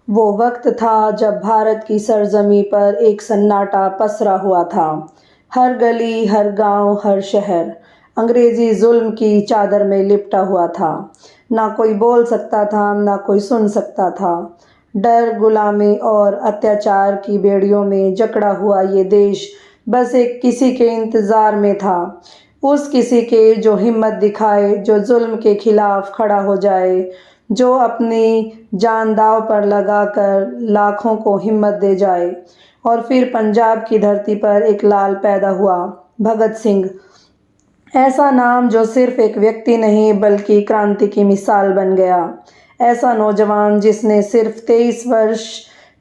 वो वक्त था जब भारत की सरजमी पर एक सन्नाटा पसरा हुआ था। हर गली, हर गांव, हर शहर अंग्रेजी जुल्म की चादर में लिपटा हुआ था। ना कोई बोल सकता था, ना कोई सुन सकता था। डर, गुलामी और अत्याचार की बेड़ियों में जकड़ा हुआ ये देश बस एक किसी के इंतज़ार में था। उस किसी के जो हिम्मत दिखाए, जो जुल्म के खिलाफ खड़ा हो जाए, जो अपनी जान दांव पर लगाकर लाखों को हिम्मत दे जाए। और फिर पंजाब की धरती पर एक लाल पैदा हुआ, भगत सिंह। ऐसा नाम जो सिर्फ एक व्यक्ति नहीं बल्कि क्रांति की मिसाल बन गया। ऐसा नौजवान जिसने सिर्फ 23 वर्ष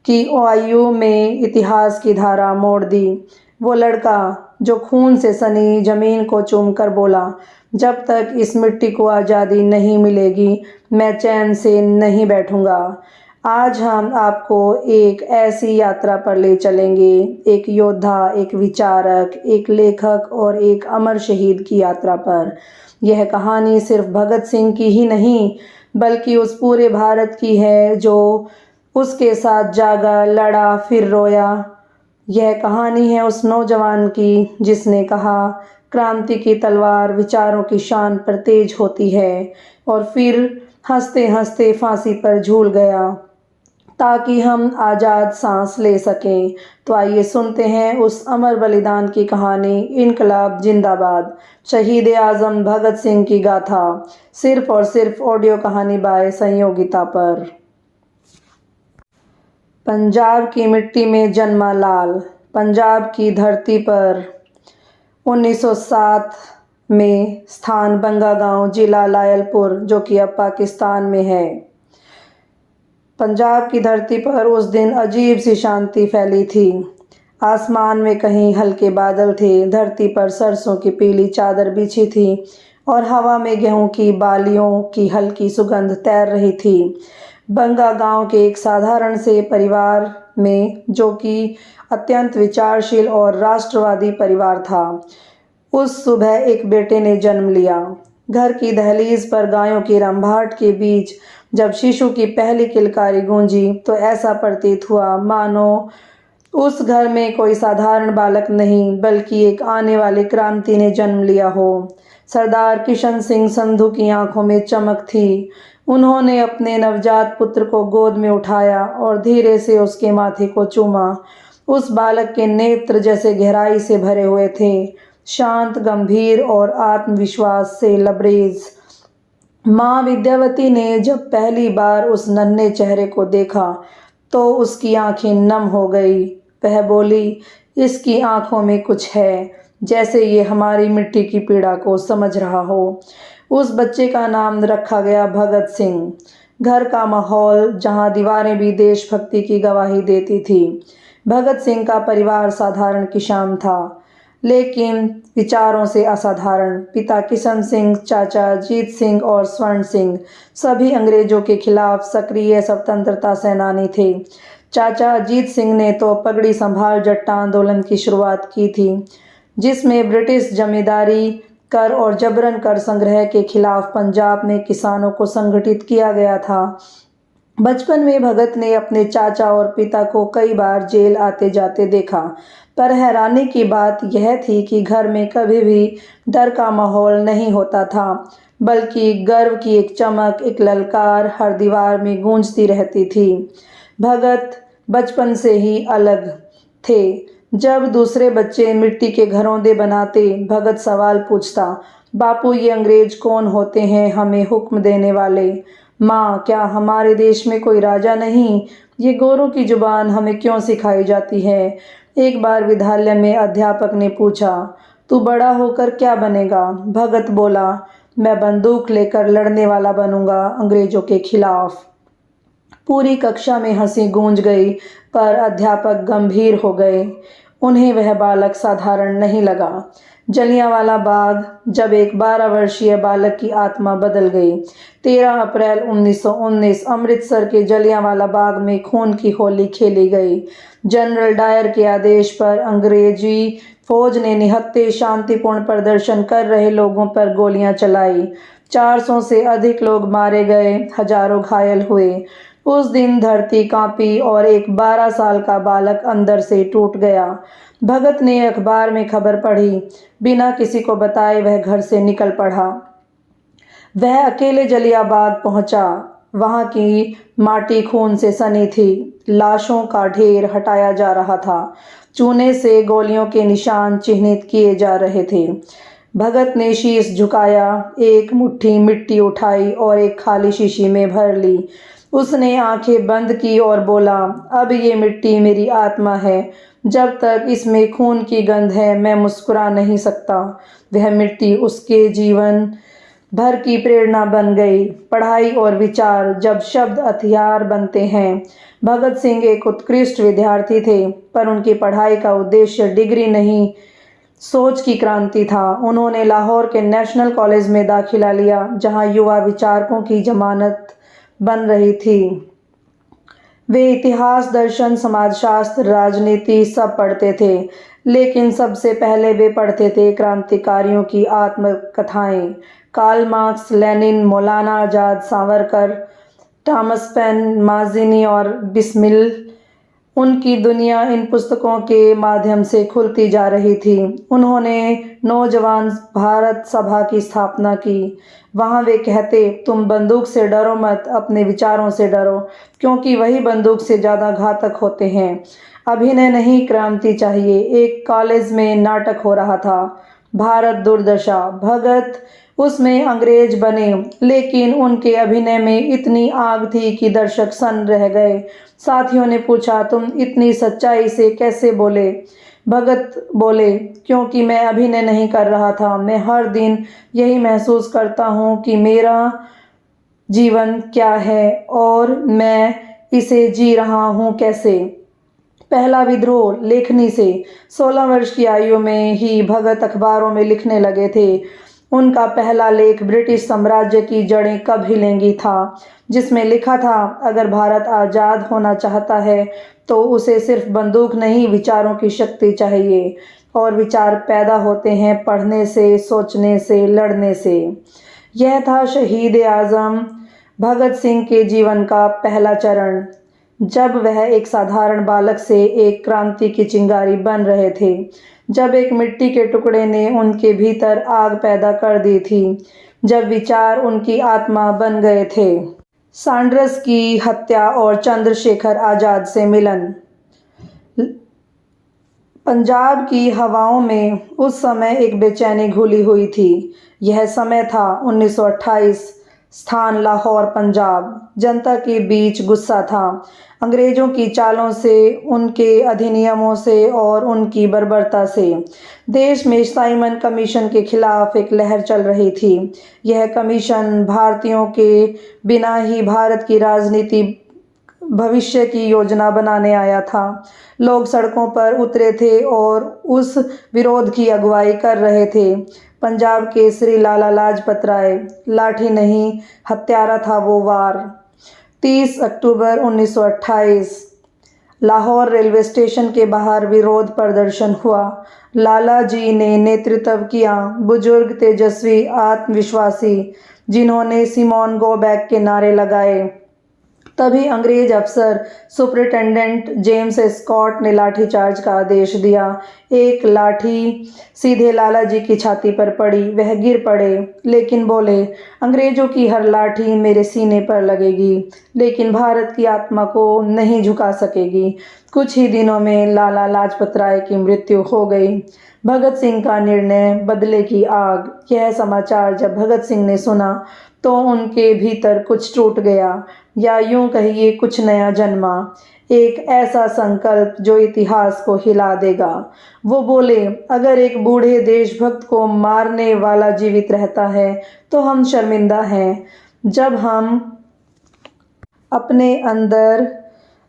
की आयु में इतिहास की धारा मोड़ दी। वो लड़का जो खून से सनी जमीन को चूमकर बोला, जब तक इस मिट्टी को आज़ादी नहीं मिलेगी मैं चैन से नहीं बैठूंगा। आज हम आपको एक ऐसी यात्रा पर ले चलेंगे, एक योद्धा, एक विचारक, एक लेखक और एक अमर शहीद की यात्रा पर। यह कहानी सिर्फ भगत सिंह की ही नहीं बल्कि उस पूरे भारत की है जो उसके साथ जागा, लड़ा, फिर रोया। यह कहानी है उस नौजवान की जिसने कहा, क्रांति की तलवार विचारों की शान पर तेज होती है, और फिर हंसते हंसते फांसी पर झूल गया ताकि हम आज़ाद सांस ले सकें। तो आइए सुनते हैं उस अमर बलिदान की कहानी, इनकलाब जिंदाबाद, शहीद आज़म भगत सिंह की गाथा, सिर्फ और सिर्फ ऑडियो कहानी बाय संयोगिता पर। पंजाब की मिट्टी में जन्मा लाल, पंजाब की धरती पर 1907 में स्थान बंगा गांव, जिला लायलपुर, जो कि अब पाकिस्तान में है। पंजाब की धरती पर उस दिन अजीब सी शांति फैली थी। आसमान में कहीं हल्के बादल थे, धरती पर सरसों की पीली चादर बिछी थी और हवा में गेहूं की बालियों की हल्की सुगंध तैर रही थी। बंगा गांव के एक साधारण से परिवार में, जो कि अत्यंत विचारशील और राष्ट्रवादी परिवार था, उस सुबह एक बेटे ने जन्म लिया। घर की दहलीज पर गायों की रंभाट के बीच जब शिशु की पहली किलकारी गूंजी तो ऐसा प्रतीत हुआ मानो उस घर में कोई साधारण बालक नहीं बल्कि एक आने वाली क्रांति ने जन्म लिया हो। सरदार किशन सिंह संधू की आंखों में चमक थी। उन्होंने अपने नवजात पुत्र को गोद में उठाया और धीरे से उसके माथे को चूमा। उस बालक के नेत्र जैसे गहराई से भरे हुए थे, शांत, गंभीर और आत्मविश्वास से लबरेज। माँ विद्यावती ने जब पहली बार उस नन्हे चेहरे को देखा तो उसकी आंखें नम हो गई। वह बोली, इसकी आंखों में कुछ है, जैसे ये हमारी मिट्टी की पीड़ा को समझ रहा हो। उस बच्चे का नाम रखा गया भगत सिंह। घर का माहौल, जहाँ दीवारें भी देशभक्ति की गवाही देती थी। भगत सिंह का परिवार साधारण किसान था, लेकिन विचारों से असाधारण। पिता किशन सिंह, चाचा जीत सिंह और स्वर्ण सिंह सभी अंग्रेजों के खिलाफ सक्रिय स्वतंत्रता सेनानी थे। चाचा अजीत सिंह ने तो पगड़ी संभाल जट्टा आंदोलन की शुरुआत की थी, जिसमें ब्रिटिश जमींदारी कर और जबरन कर संग्रह के खिलाफ पंजाब में किसानों को संगठित किया गया था। बचपन में भगत ने अपने चाचा और पिता को कई बार जेल आते जाते देखा, पर हैरानी की बात यह थी कि घर में कभी भी डर का माहौल नहीं होता था, बल्कि गर्व की एक चमक, एक ललकार हर दीवार में गूंजती रहती थी। भगत बचपन से ही अलग थे। जब दूसरे बच्चे मिट्टी के घरौंदे बनाते, भगत सवाल पूछता, बापू ये अंग्रेज कौन होते हैं हमें हुक्म देने वाले? माँ, क्या हमारे देश में कोई राजा नहीं? ये गोरों की जुबान हमें क्यों सिखाई जाती है? एक बार विद्यालय में अध्यापक ने पूछा, तू बड़ा होकर क्या बनेगा? भगत बोला, मैं बंदूक लेकर लड़ने वाला बनूंगा अंग्रेजों के खिलाफ। पूरी कक्षा में हंसी गूंज गई, पर अध्यापक गंभीर हो गए। उन्हें वह बालक साधारण नहीं लगा। जलियांवाला बाग, जब एक 12 वर्षीय बालक की आत्मा बदल गई। 13 अप्रैल 1919 अमृतसर के जलियांवाला बाग में खून की होली खेली गई। जनरल डायर के आदेश पर अंग्रेजी फौज ने निहत्थे शांतिपूर्ण प्रदर्शन कर रहे लोगों पर गोलियां चलाई। 400 से अधिक लोग मारे गए, हजारों घायल हुए। उस दिन धरती कांपी और एक 12 साल का बालक अंदर से टूट गया। भगत ने अखबार में खबर पढ़ी। बिना किसी को बताए वह घर से निकल पड़ा। वह अकेले जलियाबाद पहुंचा। वहां की माटी खून से सनी थी। लाशों का ढेर हटाया जा रहा था। चूने से गोलियों के निशान चिन्हित किए जा रहे थे। भगत ने शीश झुकाया, एक मुट्ठी मिट्टी उठाई और एक खाली शीशी में भर ली। उसने आंखें बंद की और बोला, अब ये मिट्टी मेरी आत्मा है। जब तक इसमें खून की गंध है मैं मुस्कुरा नहीं सकता। वह मिट्टी उसके जीवन भर की प्रेरणा बन गई। पढ़ाई और विचार जब शब्द हथियार बनते हैं। भगत सिंह एक उत्कृष्ट विद्यार्थी थे, पर उनकी पढ़ाई का उद्देश्य डिग्री नहीं, सोच की क्रांति था। उन्होंने लाहौर के नेशनल कॉलेज में दाखिला लिया, जहां युवा विचारकों की जमानत बन रही थी। वे इतिहास, दर्शन, समाजशास्त्र, राजनीति सब पढ़ते थे, लेकिन सबसे पहले वे पढ़ते थे क्रांतिकारियों की आत्मकथाएं। Karl Marx, Lenin, Maulana Azad, Savarkar, Thomas pen, Mazzini और बिस्मिल। उनकी दुनिया इन पुस्तकों के माध्यम से खुलती जा रही थी। उन्होंने नौजवान भारत सभा की स्थापना की। वहाँ वे कहते, तुम बंदूक से डरो मत, अपने विचारों से डरो, क्योंकि वही बंदूक से ज़्यादा घातक होते हैं। अभिनय नहीं, क्रांति चाहिए। एक कॉलेज में नाटक हो रहा था, भारत दुर्दशा। भगत उसमें अंग्रेज बने, लेकिन उनके अभिनय में इतनी आग थी कि दर्शक सन्न रह गए। साथियों ने पूछा, तुम इतनी सच्चाई से कैसे बोले? भगत बोले, क्योंकि मैं अभिनय नहीं कर रहा था। मैं हर दिन यही महसूस करता हूँ कि मेरा जीवन क्या है और मैं इसे जी रहा हूँ कैसे। पहला विद्रोह लेखनी से। 16 वर्ष की आयु में ही भगत अखबारों में लिखने लगे थे। उनका पहला लेख ब्रिटिश साम्राज्य की जड़ें कब हिलेंगी था, जिसमें लिखा था, अगर भारत आज़ाद होना चाहता है तो उसे सिर्फ बंदूक नहीं, विचारों की शक्ति चाहिए। और विचार पैदा होते हैं पढ़ने से, सोचने से, लड़ने से। यह था शहीद आज़म भगत सिंह के जीवन का पहला चरण, जब वह एक साधारण बालक से एक क्रांति की चिंगारी बन रहे थे, जब एक मिट्टी के टुकड़े ने उनके भीतर आग पैदा कर दी थी, जब विचार उनकी आत्मा बन गए थे। सैंडर्स की हत्या और चंद्रशेखर आज़ाद से मिलन। पंजाब की हवाओं में उस समय एक बेचैनी घुली हुई थी। यह समय था 1928। स्थान लाहौर, पंजाब। जनता के बीच गुस्सा था, अंग्रेजों की चालों से, उनके अधिनियमों से और उनकी बर्बरता से। देश में साइमन कमीशन के खिलाफ एक लहर चल रही थी। यह कमीशन भारतीयों के बिना ही भारत की राजनीति, भविष्य की योजना बनाने आया था। लोग सड़कों पर उतरे थे और उस विरोध की अगुवाई कर रहे थे पंजाब केसरी लाला लाजपत राय। लाठी नहीं, हत्यारा था वो वार। 30 अक्टूबर 1928 लाहौर रेलवे स्टेशन के बाहर विरोध प्रदर्शन हुआ। लाला जी ने नेतृत्व किया, बुजुर्ग, तेजस्वी, आत्मविश्वासी, जिन्होंने सिमोन गो बैक के नारे लगाए। तभी अंग्रेज अफसर सुपरिटेंडेंट जेम्स स्कॉट ने लाठीचार्ज का आदेश दिया। एक लाठी सीधे लाला जी की छाती पर पड़ी। वह गिर पड़े, लेकिन बोले, अंग्रेजों की हर लाठी मेरे सीने पर लगेगी, लेकिन भारत की आत्मा को नहीं झुका सकेगी। कुछ ही दिनों में लाला लाजपत राय की मृत्यु हो गई। भगत सिंह का निर्णय, बदले की आग। यह समाचार जब भगत सिंह ने सुना तो उनके भीतर कुछ टूट गया, या यूं कहिए कुछ नया जन्मा। एक ऐसा संकल्प जो इतिहास को हिला देगा। वो बोले, अगर एक बूढ़े देशभक्त को मारने वाला जीवित रहता है तो हम शर्मिंदा हैं। जब हम अपने अंदर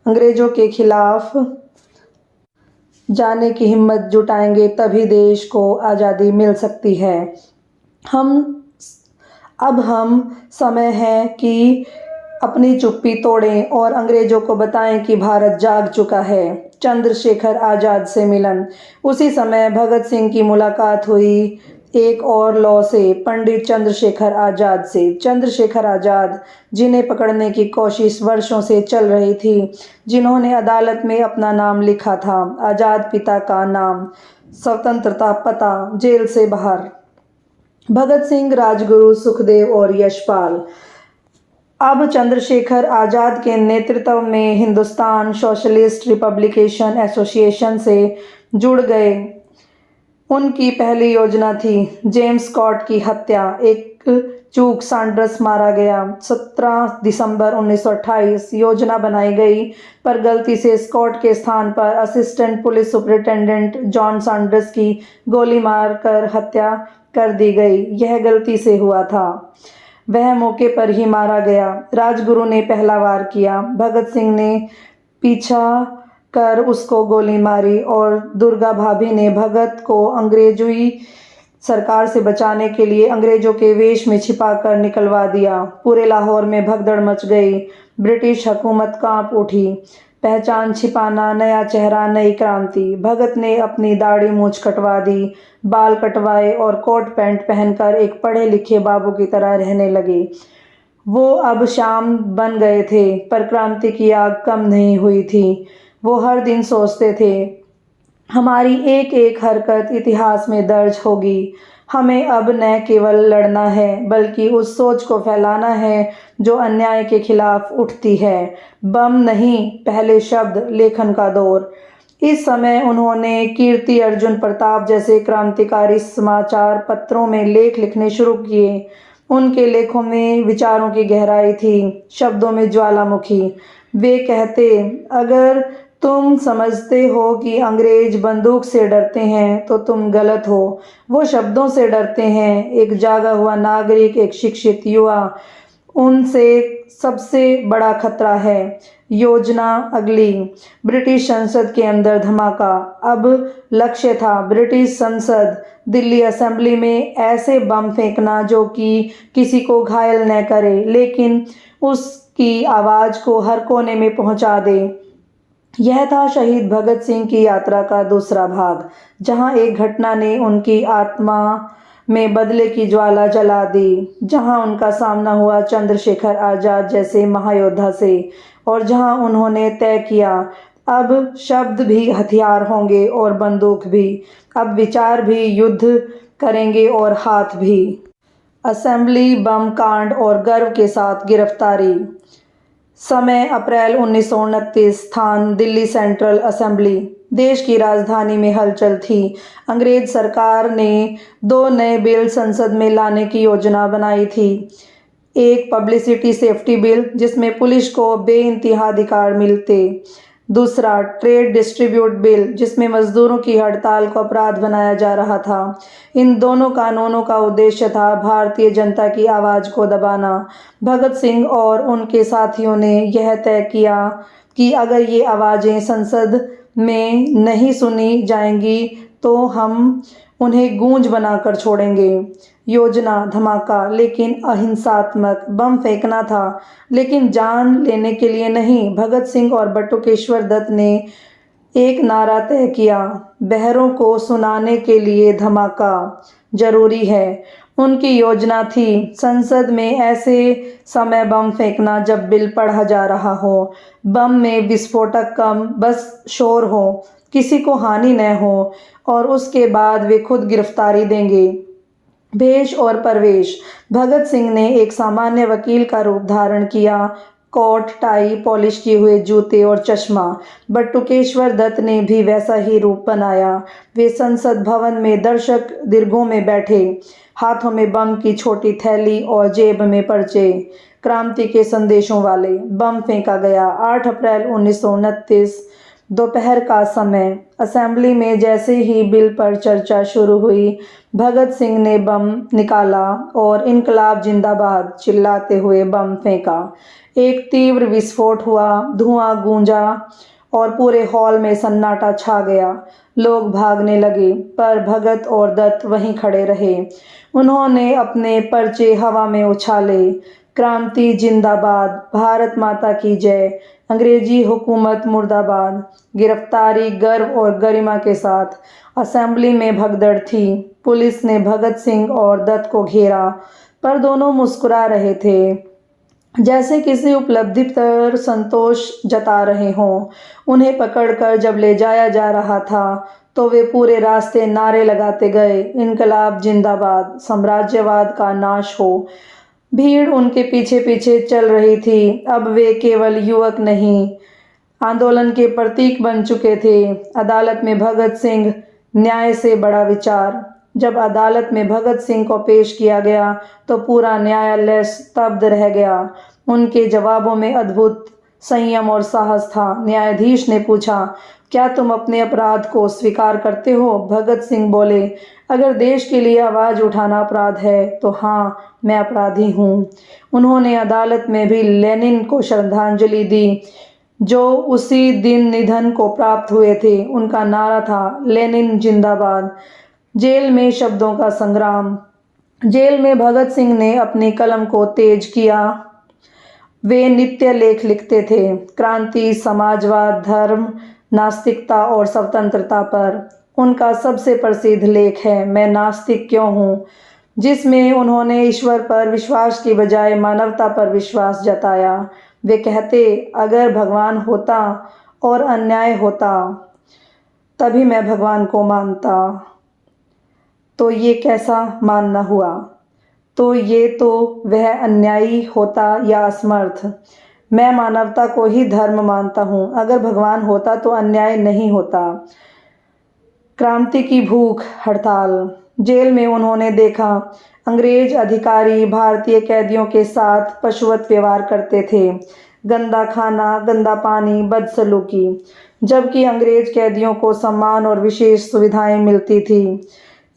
अंग्रेजों के खिलाफ जाने की हिम्मत जुटाएंगे, तभी देश को आज़ादी मिल सकती है। अब समय है कि अपनी चुप्पी तोड़ें और अंग्रेजों को बताएं कि भारत जाग चुका है। चंद्रशेखर आज़ाद से मिलन। उसी समय भगत सिंह की मुलाकात हुई एक और लॉ से, पंडित चंद्रशेखर आज़ाद से। चंद्रशेखर आज़ाद, जिन्हें पकड़ने की कोशिश वर्षों से चल रही थी, जिन्होंने अदालत में अपना नाम लिखा था, आज़ाद पिता का नाम, स्वतंत्रता पता, जेल से बाहर, भगत सिंह, राजगुरु, सुखदेव और यशपाल, अब चंद्रशेखर आज़ाद के नेतृत्व में हिंदुस्तान सोशलिस्ट रिपब्लिकेशन एसोसिएशन से जुड़ गए। उनकी पहली योजना थी जेम्स स्कॉट की हत्या। एक चूक, सैंडर्स मारा गया। 17 दिसंबर 1928 योजना बनाई गई, पर गलती से स्कॉट के स्थान पर assistant police superintendent John Sanders की गोली मारकर हत्या कर दी गई। यह गलती से हुआ था। वह मौके पर ही मारा गया। राजगुरु ने पहला वार किया। भगत सिंह ने पीछा कर उसको गोली मारी और दुर्गा भाभी ने भगत को अंग्रेजी सरकार से बचाने के लिए अंग्रेजों के वेश में छिपाकर निकलवा दिया। पूरे लाहौर में भगदड़ मच गई। ब्रिटिश हुकूमत कांप उठी। पहचान छिपाना, नया चेहरा, नई क्रांति। भगत ने अपनी दाढ़ी मूछ कटवा दी, बाल कटवाए और कोट पैंट पहनकर एक पढ़े लिखे बाबू की तरह रहने लगे। वो अब शाम बन गए थे, पर क्रांति की आग कम नहीं हुई थी। वो हर दिन सोचते थे, हमारी एक एक हरकत इतिहास में दर्ज होगी। हमें अब न केवल लड़ना है, बल्कि उस सोच को फैलाना है जो अन्याय के खिलाफ उठती है। बम नहीं, पहले शब्द, लेखन का दौर। इस समय उन्होंने कीर्ति अर्जुन प्रताप जैसे क्रांतिकारी समाचार पत्रों में लेख लिखने शुरू किए। उनके लेखों में विचारों की गहराई थी, शब्दों में ज्वालामुखी। वे कहते, अगर तुम समझते हो कि अंग्रेज बंदूक से डरते हैं तो तुम गलत हो। वो शब्दों से डरते हैं। एक जागा हुआ नागरिक, एक शिक्षित युवा, उनसे सबसे बड़ा खतरा है। योजना अगली, ब्रिटिश संसद के अंदर धमाका। अब लक्ष्य था ब्रिटिश संसद, दिल्ली असेंबली में ऐसे बम फेंकना जो कि किसी को घायल न करे, लेकिन उसकी आवाज़ को हर कोने में पहुंचा दे। यह था शहीद भगत सिंह की यात्रा का दूसरा भाग, जहां एक घटना ने उनकी आत्मा में बदले की ज्वाला जला दी, जहां उनका सामना हुआ चंद्रशेखर आज़ाद जैसे महायोद्धा से, और जहां उन्होंने तय किया, अब शब्द भी हथियार होंगे और बंदूक भी। अब विचार भी युद्ध करेंगे और हाथ भी। असेंबली बम कांड और गर्व के साथ गिरफ्तारी। समय अप्रैल 1929। स्थान दिल्ली सेंट्रल असेंबली। देश की राजधानी में हलचल थी। अंग्रेज सरकार ने 2 नए बिल संसद में लाने की योजना बनाई थी। एक पब्लिसिटी सेफ्टी बिल, जिसमें पुलिस को बेइंतहा अधिकार मिलते। दूसरा ट्रेड डिस्ट्रीब्यूट बिल, जिसमें मजदूरों की हड़ताल को अपराध बनाया जा रहा था। इन दोनों कानूनों का उद्देश्य था भारतीय जनता की आवाज़ को दबाना। भगत सिंह और उनके साथियों ने यह तय किया कि अगर ये आवाज़ें संसद में नहीं सुनी जाएंगी तो हम उन्हें गूंज बनाकर छोड़ेंगे। योजना धमाका, लेकिन अहिंसात्मक। बम फेंकना था, लेकिन जान लेने के लिए नहीं। भगत सिंह और बटुकेश्वर दत्त ने एक नारा तय किया, बहरों को सुनाने के लिए धमाका जरूरी है। उनकी योजना थी संसद में ऐसे समय बम फेंकना जब बिल पढ़ा जा रहा हो। बम में विस्फोटक कम, बस शोर हो, किसी को हानि न हो, और उसके बाद वे खुद गिरफ्तारी देंगे। भेष और प्रवेश। भगत सिंह ने एक सामान्य वकील का रूप धारण किया, कोट, टाई, पॉलिश किए हुए जूते और चश्मा। बटुकेश्वर दत्त ने भी वैसा ही रूप बनाया। वे संसद भवन में दर्शक दीर्घों में बैठे, हाथों में बम की छोटी थैली और जेब में पर्चे, क्रांति के संदेशों वाले। बम फेंका गया। 8 अप्रैल 1929 दोपहर का समय। असेंबली में जैसे ही बिल पर चर्चा शुरू हुई, भगत सिंह ने बम निकाला और इनकलाब जिंदाबाद चिल्लाते हुए बम फेंका। एक तीव्र विस्फोट हुआ, धुआं गूंजा और पूरे हॉल में सन्नाटा छा गया। लोग भागने लगे, पर भगत और दत्त वहीं खड़े रहे। उन्होंने अपने पर्चे हवा में उछाले, क्रांति जिंदाबाद, भारत माता की जय, अंग्रेजी हुकूमत मुर्दाबाद। गिरफ्तारी गर्व और गरिमा के साथ। असेंबली में भगदड़ थी। पुलिस ने भगत सिंह और दत्त को घेरा, पर दोनों मुस्कुरा रहे थे, जैसे किसी उपलब्धि पर संतोष जता रहे हों। उन्हें पकड़कर जब ले जाया जा रहा था तो वे पूरे रास्ते नारे लगाते गए, इनकलाब जिंदाबाद, साम्राज्यवाद का नाश हो। भीड़ उनके पीछे पीछे चल रही थी। अब वे केवल युवक नहीं, आंदोलन के प्रतीक बन चुके थे। अदालत में भगत सिंह, न्याय से बड़ा विचार। जब अदालत में भगत सिंह को पेश किया गया तो पूरा न्यायालय स्तब्ध रह गया। उनके जवाबों में अद्भुत संयम और साहस था। न्यायाधीश ने पूछा, क्या तुम अपने अपराध को स्वीकार करते हो? भगत सिंह बोले, अगर देश के लिए आवाज़ उठाना अपराध है तो हाँ, मैं अपराधी हूँ। उन्होंने अदालत में भी लेनिन को श्रद्धांजलि दी, जो उसी दिन निधन को प्राप्त हुए थे। उनका नारा था, लेनिन जिंदाबाद। जेल में शब्दों का संग्राम। जेल में भगत सिंह ने अपनी कलम को तेज किया। वे नित्य लेख लिखते थे, क्रांति, समाजवाद, धर्म, नास्तिकता और स्वतंत्रता पर। उनका सबसे प्रसिद्ध लेख है, मैं नास्तिक क्यों हूँ, जिसमें उन्होंने ईश्वर पर विश्वास की बजाय मानवता पर विश्वास जताया। वे कहते, अगर भगवान होता और अन्याय होता तभी मैं भगवान को मानता। तो ये कैसा मानना हुआ? तो ये तो वह अन्यायी होता या असमर्थ। मैं मानवता को ही धर्म मानता हूँ। अगर भगवान होता तो अन्याय नहीं होता। क्रांति की भूख, हड़ताल। जेल में उन्होंने देखा, अंग्रेज अधिकारी भारतीय कैदियों के साथ पशुवत व्यवहार करते थे। गंदा खाना, गंदा पानी, बदसलूकी, जबकि अंग्रेज कैदियों को सम्मान और विशेष सुविधाएं मिलती थी।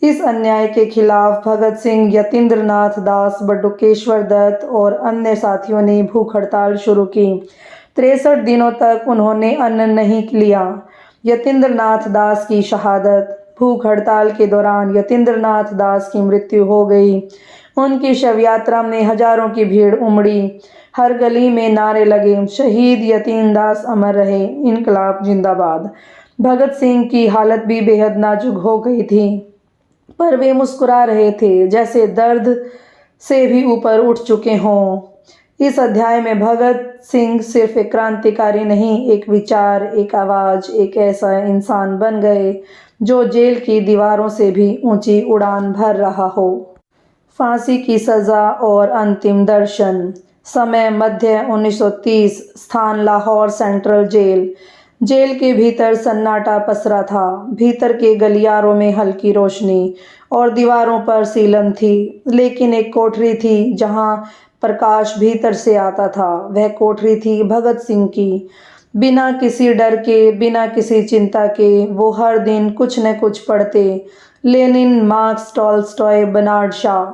इस अन्याय के खिलाफ भगत सिंह, यतीन्द्र नाथ दास, बटुकेश्वर दत्त और अन्य साथियों ने भूख हड़ताल शुरू की। 63 दिनों तक उन्होंने अन्न नहीं लिया। यतीन्द्र नाथ दास की शहादत। भूख हड़ताल के दौरान यतीन्द्र नाथ दास की मृत्यु हो गई। उनकी शव यात्रा में हजारों की भीड़ उमड़ी। हर गली में नारे लगे, शहीद यतीन्द्र दास अमर रहे, इनकलाब जिंदाबाद। भगत सिंह की हालत भी बेहद नाजुक हो गई थी, पर वे मुस्कुरा रहे थे, जैसे दर्द से भी ऊपर उठ चुके हों। इस अध्याय में भगत सिंह सिर्फ एक क्रांतिकारी नहीं, एक विचार, एक आवाज़, एक ऐसा इंसान बन गए जो जेल की दीवारों से भी ऊंची उड़ान भर रहा हो। फांसी की सज़ा और अंतिम दर्शन। समय मध्य 1930। स्थान लाहौर सेंट्रल जेल। जेल के भीतर सन्नाटा पसरा था। भीतर के गलियारों में हल्की रोशनी और दीवारों पर सीलन थी, लेकिन एक कोठरी थी जहां प्रकाश भीतर से आता था। वह कोठरी थी भगत सिंह की। बिना किसी डर के, बिना किसी चिंता के वो हर दिन कुछ न कुछ पढ़ते। Lenin, Marx, Tolstoy, Bernard Shaw,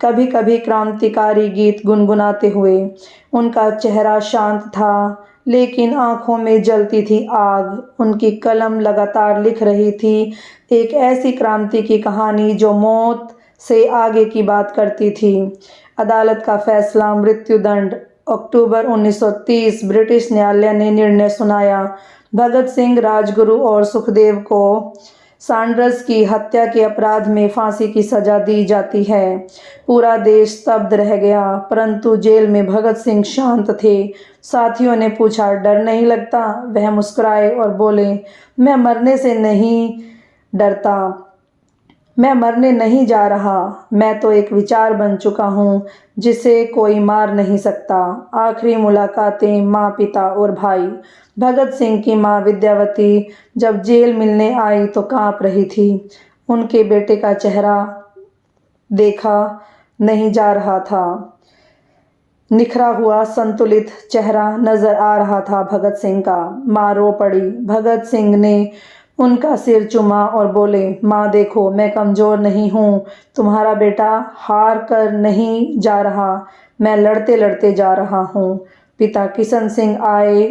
कभी कभी क्रांतिकारी गीत गुनगुनाते हुए। उनका चेहरा शांत था, लेकिन आंखों में जलती थी आग। उनकी कलम लगातार लिख रही थी एक ऐसी क्रांति की कहानी जो मौत से आगे की बात करती थी। अदालत का फैसला, मृत्युदंड। अक्टूबर 1930 ब्रिटिश न्यायालय ने निर्णय सुनाया। भगत सिंह, राजगुरु और सुखदेव को सैंडर्स की हत्या के अपराध में फांसी की सजा दी जाती है। पूरा देश स्तब्ध रह गया, परंतु जेल में भगत सिंह शांत थे। साथियों ने पूछा, डर नहीं लगता? वह मुस्कुराए और बोले, मैं मरने से नहीं डरता, मैं मरने नहीं जा रहा। मैं तो एक विचार बन चुका हूँ जिसे कोई मार नहीं सकता। आखिरी मुलाकातें, माँ, पिता और भाई। भगत सिंह की माँ विद्यावती जब जेल मिलने आई तो कांप रही थी। उनके बेटे का चेहरा देखा नहीं जा रहा था। निखरा हुआ संतुलित चेहरा नजर आ रहा था भगत सिंह का। माँ रो पड़ी। भगत सिंह ने उनका सिर चूमा और बोले, माँ देखो, मैं कमज़ोर नहीं हूँ। तुम्हारा बेटा हार कर नहीं जा रहा, मैं लड़ते लड़ते जा रहा हूँ। पिता किशन सिंह आए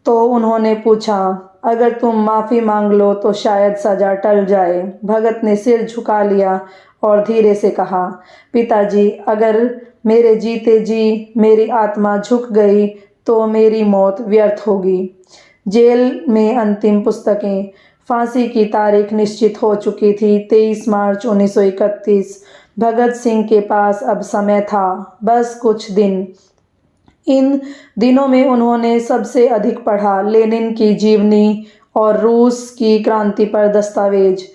तो उन्होंने पूछा, अगर तुम माफ़ी मांग लो तो शायद सज़ा टल जाए। भगत ने सिर झुका लिया और धीरे से कहा, पिताजी, अगर मेरे जीते जी मेरी आत्मा झुक गई तो मेरी मौत व्यर्थ होगी। जेल में अंतिम पुस्तकें। फांसी की तारीख निश्चित हो चुकी थी। 23 मार्च 1931। भगत सिंह के पास अब समय था, बस कुछ दिन। इन दिनों में उन्होंने सबसे अधिक पढ़ा, लेनिन की जीवनी और रूस की क्रांति पर दस्तावेज।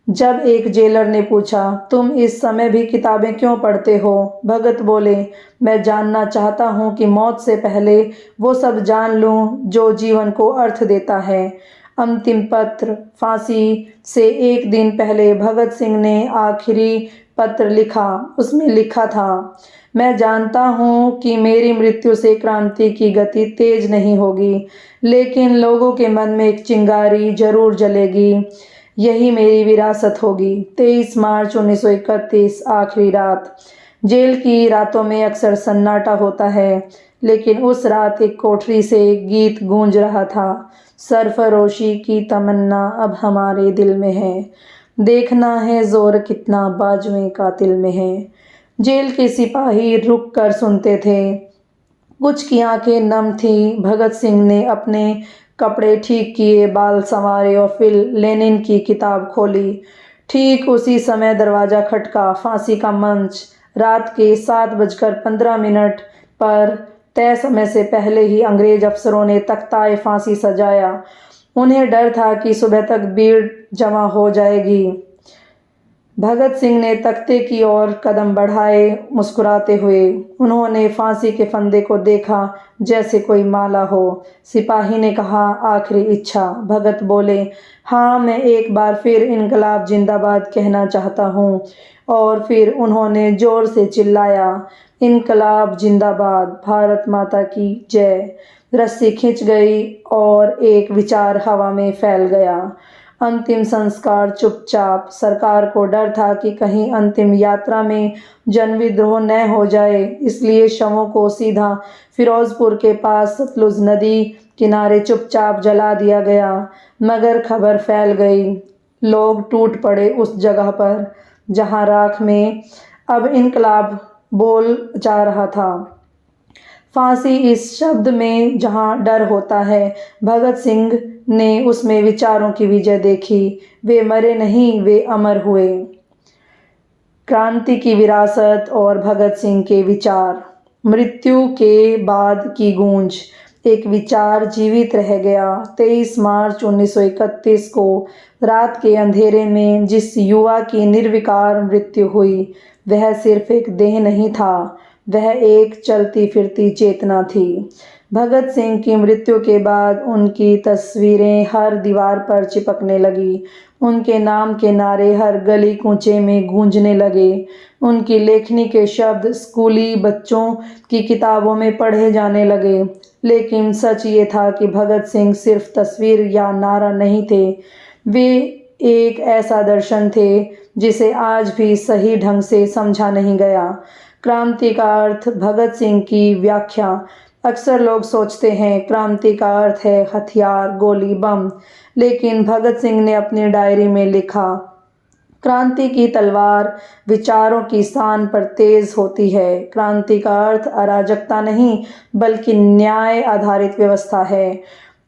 जब एक जेलर ने पूछा, तुम इस समय भी किताबें क्यों पढ़ते हो? भगत बोले, मैं जानना चाहता हूँ कि मौत से पहले वो सब जान लूँ जो जीवन को अर्थ देता है। अंतिम पत्र। फांसी से एक दिन पहले भगत सिंह ने आखिरी पत्र लिखा। उसमें लिखा था, मैं जानता हूँ कि मेरी मृत्यु से क्रांति की गति तेज नहीं होगी, लेकिन लोगों के मन में एक चिंगारी जरूर जलेगी। यही मेरी विरासत होगी। 23 मार्च 1931। आखिरी रात। जेल की रातों में अक्सर सन्नाटा होता है, लेकिन उस रात एक कोठरी से एक गीत गूंज रहा था। सरफरोशी की तमन्ना अब हमारे दिल में है, देखना है जोर कितना बाजुए कातिल में है। जेल के सिपाही रुक कर सुनते थे। कुछ की आंखें नम थीं। भगत सिंह ने अपने कपड़े ठीक किए, बाल संवारे और फिर लेनिन की किताब खोली। ठीक उसी समय दरवाज़ा खटका। फांसी का मंच। रात के 7:15 पर तय समय से पहले ही अंग्रेज अफसरों ने तख्ताए फांसी सजाया। उन्हें डर था कि सुबह तक भीड़ जमा हो जाएगी। भगत सिंह ने तख्ते की ओर कदम बढ़ाए, मुस्कुराते हुए। उन्होंने फांसी के फंदे को देखा जैसे कोई माला हो। सिपाही ने कहा, आखिरी इच्छा? भगत बोले, हाँ, मैं एक बार फिर इनकलाब जिंदाबाद कहना चाहता हूँ। और फिर उन्होंने जोर से चिल्लाया, इनकलाब जिंदाबाद, भारत माता की जय। रस्सी खिंच गई और एक विचार हवा में फैल गया। अंतिम संस्कार चुपचाप। सरकार को डर था कि कहीं अंतिम यात्रा में जनविद्रोह न हो जाए, इसलिए शवों को सीधा फिरोजपुर के पास सतलुज नदी किनारे चुपचाप जला दिया गया। मगर खबर फैल गई। लोग टूट पड़े उस जगह पर जहां राख में अब इनकलाब बोल जा रहा था। फांसी इस शब्द में जहां डर होता है, भगत सिंह ने उसमें विचारों की विजय देखी। वे मरे नहीं, वे अमर हुए। क्रांति की विरासत और भगत सिंह के विचार। मृत्यु के बाद की गूंज। एक विचार जीवित रह गया। 23 मार्च 1931 को रात के अंधेरे में जिस युवा की निर्विकार मृत्यु हुई, वह सिर्फ एक देह नहीं था, वह एक चलती फिरती चेतना थी। भगत सिंह की मृत्यु के बाद उनकी तस्वीरें हर दीवार पर चिपकने लगी। उनके नाम के नारे हर गली कूचे में गूंजने लगे। उनकी लेखनी के शब्द स्कूली बच्चों की किताबों में पढ़े जाने लगे। लेकिन सच ये था कि भगत सिंह सिर्फ तस्वीर या नारा नहीं थे, वे एक ऐसा दर्शन थे जिसे आज भी सही ढंग से समझा नहीं गया। क्रांति का अर्थ। भगत सिंह की व्याख्या। अक्सर लोग सोचते हैं क्रांति का अर्थ है हथियार, गोली, बम, लेकिन भगत सिंह ने अपनी डायरी में लिखा, क्रांति की तलवार विचारों की शान पर तेज होती है। क्रांति का अर्थ अराजकता नहीं, बल्कि न्याय आधारित व्यवस्था है।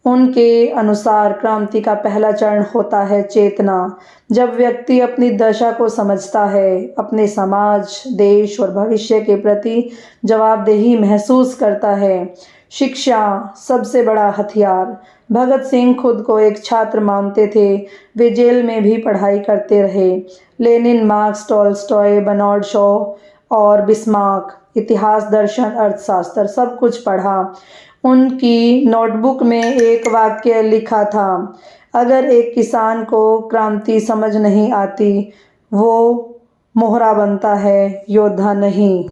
उनके अनुसार क्रांति का पहला चरण होता है चेतना। जब व्यक्ति अपनी दशा को समझता है, अपने समाज, देश और भविष्य के प्रति जवाबदेही महसूस करता है। शिक्षा सबसे बड़ा हथियार। भगत सिंह खुद को एक छात्र मानते थे। वे जेल में भी पढ़ाई करते रहे। Lenin, Marx, Tolstoy, Bernard Shaw और बिस्मार्क, इतिहास, दर्शन, अर्थशास्त्र, सब कुछ पढ़ा। उनकी नोटबुक में एक वाक्य लिखा था, अगर एक किसान को क्रांति समझ नहीं आती, वो मोहरा बनता है, योद्धा नहीं।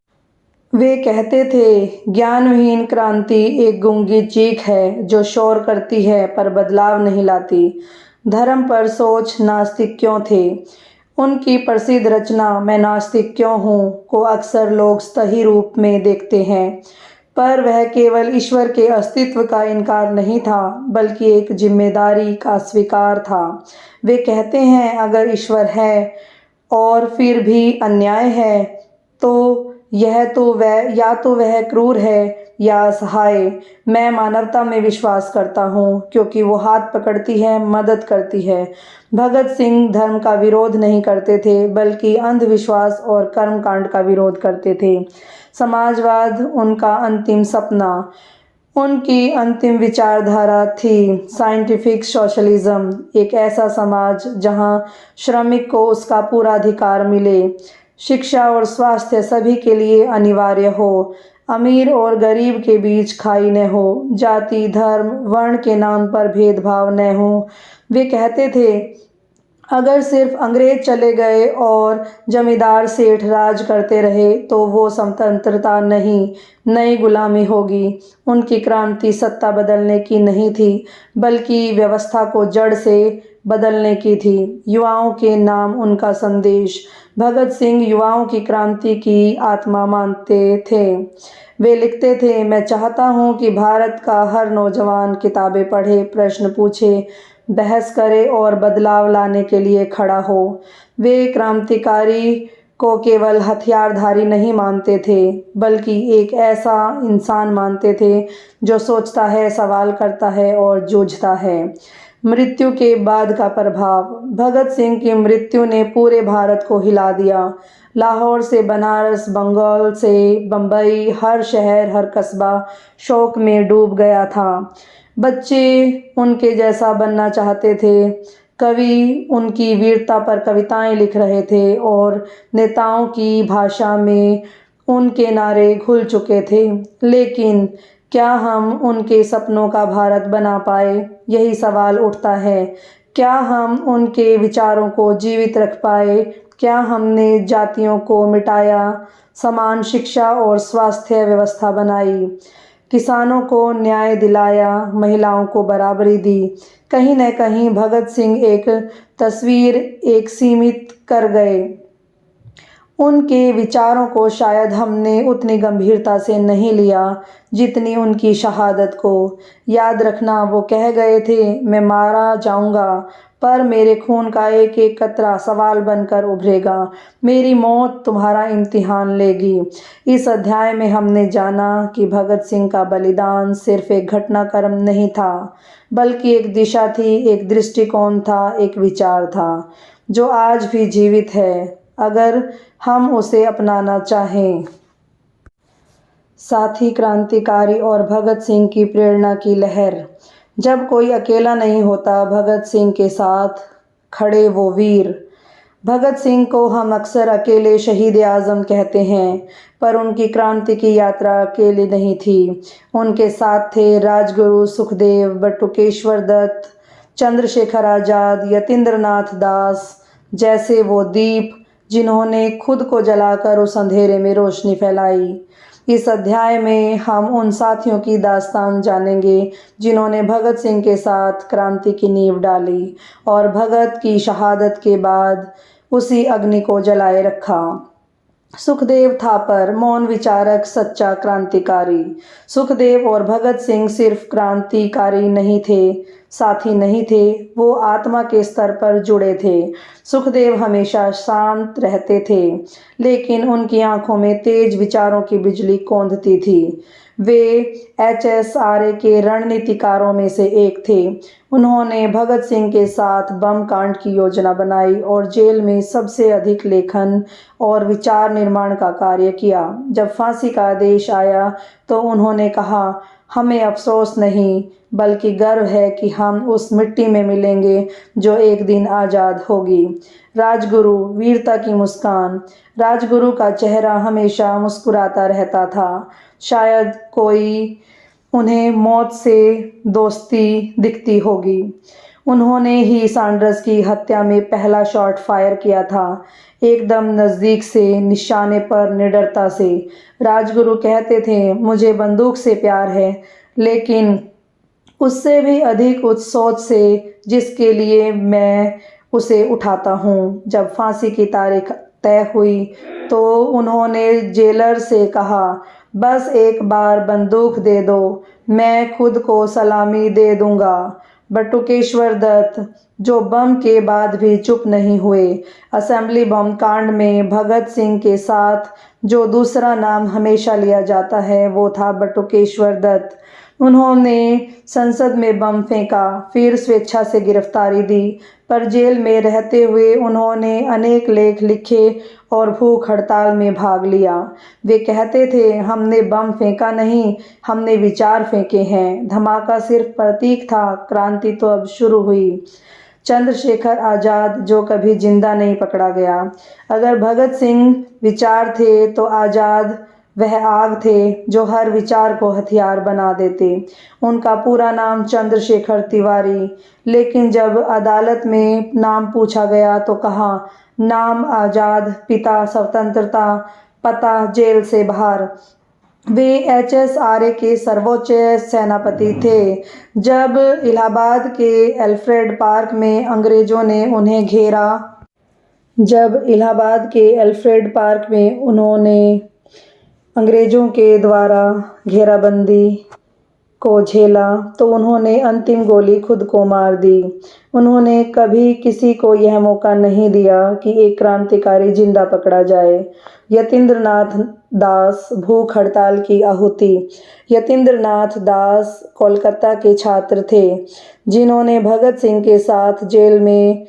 वे कहते थे, ज्ञानविहीन क्रांति एक गूंगी चीख है जो शोर करती है पर बदलाव नहीं लाती। धर्म पर सोच नास्तिक क्यों थे? उनकी प्रसिद्ध रचना मैं नास्तिक क्यों हूँ को अक्सर लोग सही रूप में देखते हैं, पर वह केवल ईश्वर के अस्तित्व का इनकार नहीं था, बल्कि एक जिम्मेदारी का स्वीकार था। वे कहते हैं, अगर ईश्वर है और फिर भी अन्याय है, तो या तो वह क्रूर है या असहाय। मैं मानवता में विश्वास करता हूँ क्योंकि वो हाथ पकड़ती है, मदद करती है। भगत सिंह धर्म का विरोध नहीं करते थे, बल्कि अंधविश्वास और कर्मकांड का विरोध करते थे। समाजवाद उनका अंतिम सपना, उनकी अंतिम विचारधारा थी साइंटिफिक सोशलिज्म, एक ऐसा समाज जहां श्रमिक को उसका पूरा अधिकार मिले, शिक्षा और स्वास्थ्य सभी के लिए अनिवार्य हो, अमीर और गरीब के बीच खाई न हो, जाति, धर्म, वर्ण के नाम पर भेदभाव न हो। वे कहते थे, अगर सिर्फ अंग्रेज चले गए और जमींदार सेठ राज करते रहे तो वो स्वतंत्रता नहीं, नई गुलामी होगी। उनकी क्रांति सत्ता बदलने की नहीं थी, बल्कि व्यवस्था को जड़ से बदलने की थी। युवाओं के नाम उनका संदेश। भगत सिंह युवाओं की क्रांति की आत्मा मानते थे। वे लिखते थे, मैं चाहता हूँ कि भारत का हर नौजवान किताबें पढ़े, प्रश्न पूछे, बहस करे और बदलाव लाने के लिए खड़ा हो। वे क्रांतिकारी को केवल हथियारधारी नहीं मानते थे, बल्कि एक ऐसा इंसान मानते थे जो सोचता है, सवाल करता है और जूझता है। मृत्यु के बाद का प्रभाव। भगत सिंह की मृत्यु ने पूरे भारत को हिला दिया। लाहौर से बनारस, बंगाल से बम्बई, हर शहर, हर कस्बा शोक में डूब गया था। बच्चे उनके जैसा बनना चाहते थे, कवि उनकी वीरता पर कविताएं लिख रहे थे और नेताओं की भाषा में उनके नारे घुल चुके थे। लेकिन क्या हम उनके सपनों का भारत बना पाए? यही सवाल उठता है। क्या हम उनके विचारों को जीवित रख पाए? क्या हमने जातियों को मिटाया, समान शिक्षा और स्वास्थ्य व्यवस्था बनाई, किसानों को न्याय दिलाया, महिलाओं को बराबरी दी? कहीं न कहीं भगत सिंह एक तस्वीर एक सीमित कर गए। उनके विचारों को शायद हमने उतनी गंभीरता से नहीं लिया जितनी उनकी शहादत को। याद रखना, वो कह गए थे, मैं मारा जाऊंगा पर मेरे खून का एक एक कतरा सवाल बनकर उभरेगा, मेरी मौत तुम्हारा इम्तिहान लेगी। इस अध्याय में हमने जाना कि भगत सिंह का बलिदान सिर्फ एक घटनाक्रम नहीं था, बल्कि एक दिशा थी, एक दृष्टिकोण था, एक विचार था जो आज भी जीवित है अगर हम उसे अपनाना चाहें। साथी क्रांतिकारी और भगत सिंह की प्रेरणा की लहर। जब कोई अकेला नहीं होता, भगत सिंह के साथ खड़े वो वीर। भगत सिंह को हम अक्सर अकेले शहीद आज़म कहते हैं, पर उनकी क्रांति की यात्रा अकेले नहीं थी। उनके साथ थे राजगुरु सुखदेव, बटुकेश्वर दत्त, चंद्रशेखर आज़ाद, यतीन्द्रनाथ दास जैसे वो दीप जिन्होंने खुद को जलाकर उस अंधेरे में रोशनी फैलाई। इस अध्याय में हम उन साथियों की दास्तान जानेंगे जिन्होंने भगत सिंह के साथ क्रांति की नींव डाली और भगत की शहादत के बाद उसी अग्नि को जलाए रखा। सुखदेव थापर, मौन विचारक, सच्चा क्रांतिकारी। सुखदेव और भगत सिंह सिर्फ क्रांतिकारी नहीं थे, साथी नहीं थे, वो आत्मा के स्तर पर जुड़े थे। सुखदेव हमेशा शांत रहते थे, लेकिन उनकी आंखों में तेज विचारों की बिजली कौंधती थी। वे HSRA के रणनीतिकारों में से एक थे। उन्होंने भगत सिंह के साथ बम कांड की योजना बनाई और जेल में सबसे अधिक लेखन और विचार निर्माण का कार्य किया। जब फांसी का आदेश आया तो उन्होंने कहा, हमें अफसोस नहीं बल्कि गर्व है कि हम उस मिट्टी में मिलेंगे जो एक दिन आज़ाद होगी। राजगुरु, वीरता की मुस्कान। राजगुरु का चेहरा हमेशा मुस्कुराता रहता था। शायद कोई उन्हें मौत से दोस्ती दिखती होगी। उन्होंने ही सैंडर्स की हत्या में पहला शॉट फायर किया था, एकदम नज़दीक से, निशाने पर, निडरता से। राजगुरु कहते थे, मुझे बंदूक से प्यार है, लेकिन उससे भी अधिक उस सोच से जिसके लिए मैं उसे उठाता हूँ। जब फांसी की तारीख तय हुई तो उन्होंने जेलर से कहा, बस एक बार बंदूक दे दो, मैं खुद को सलामी दे दूंगा। बटुकेश्वर दत्त, जो बम के बाद भी चुप नहीं हुए। असेंबली बम कांड में भगत सिंह के साथ जो दूसरा नाम हमेशा लिया जाता है वो था बटुकेश्वर दत्त। उन्होंने संसद में बम फेंका, फिर स्वेच्छा से गिरफ्तारी दी, पर जेल में रहते हुए उन्होंने अनेक लेख लिखे और भूख हड़ताल में भाग लिया। वे कहते थे, हमने बम फेंका नहीं, हमने विचार फेंके हैं। धमाका सिर्फ प्रतीक था, क्रांति तो अब शुरू हुई। चंद्रशेखर आज़ाद, जो कभी जिंदा नहीं पकड़ा गया। अगर भगत सिंह विचार थे तो आज़ाद वह आग थे जो हर विचार को हथियार बना देते। उनका पूरा नाम चंद्रशेखर तिवारी, लेकिन जब अदालत में नाम पूछा गया तो कहा, नाम आज़ाद, पिता स्वतंत्रता, पता जेल से बाहर। वे HSRA के सर्वोच्च सेनापति थे। जब इलाहाबाद के एल्फ्रेड पार्क में अंग्रेजों ने उन्हें घेरा, जब इलाहाबाद के एल्फ्रेड पार्क में उन्होंने अंग्रेजों के द्वारा घेराबंदी को झेला तो उन्होंने अंतिम गोली खुद को मार दी। उन्होंने कभी किसी को यह मौका नहीं दिया कि एक क्रांतिकारी जिंदा पकड़ा जाए। यतीन्द्रनाथ दास, भूख हड़ताल की आहुति। यतीन्द्रनाथ दास कोलकाता के छात्र थे जिन्होंने भगत सिंह के साथ जेल में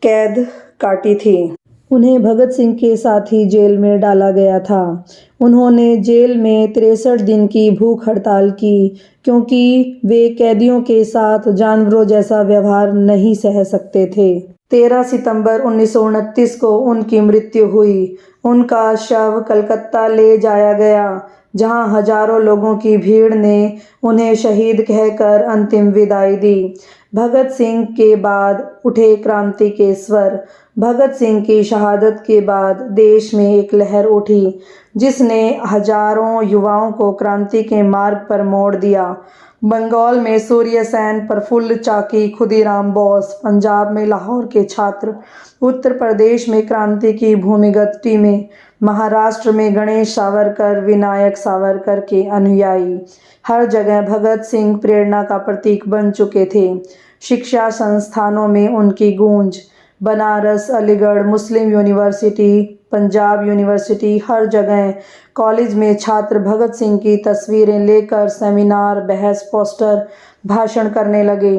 कैद काटी थी। उन्हें भगत सिंह के साथ ही जेल में डाला गया था। उन्होंने जेल में 63 दिन की भूख हड़ताल की क्योंकि वे कैदियों के साथ जानवरों जैसा व्यवहार नहीं सह सकते थे। 13 सितंबर 1929 को उनकी मृत्यु हुई। उनका शव कलकत्ता ले जाया गया, जहां हजारों लोगों की भीड़ ने उन्हें शहीद कहकर अंतिम विदाई दी। भगत सिंह के बाद उठे क्रांति के स्वर। भगत सिंह की शहादत के बाद देश में एक लहर उठी जिसने हजारों युवाओं को क्रांति के मार्ग पर मोड़ दिया। बंगाल में सूर्य सेन, प्रफुल्ल चाकी, खुदीराम बोस, पंजाब में लाहौर के छात्र, उत्तर प्रदेश में क्रांति की भूमिगत टीमें, महाराष्ट्र में गणेश सावरकर, विनायक सावरकर के अनुयायी। हर जगह भगत सिंह प्रेरणा का प्रतीक बन चुके थे। शिक्षा संस्थानों में उनकी गूंज, बनारस, अलीगढ़ मुस्लिम यूनिवर्सिटी, पंजाब यूनिवर्सिटी, हर जगह कॉलेज में छात्र भगत सिंह की तस्वीरें लेकर सेमिनार, बहस, पोस्टर, भाषण करने लगे।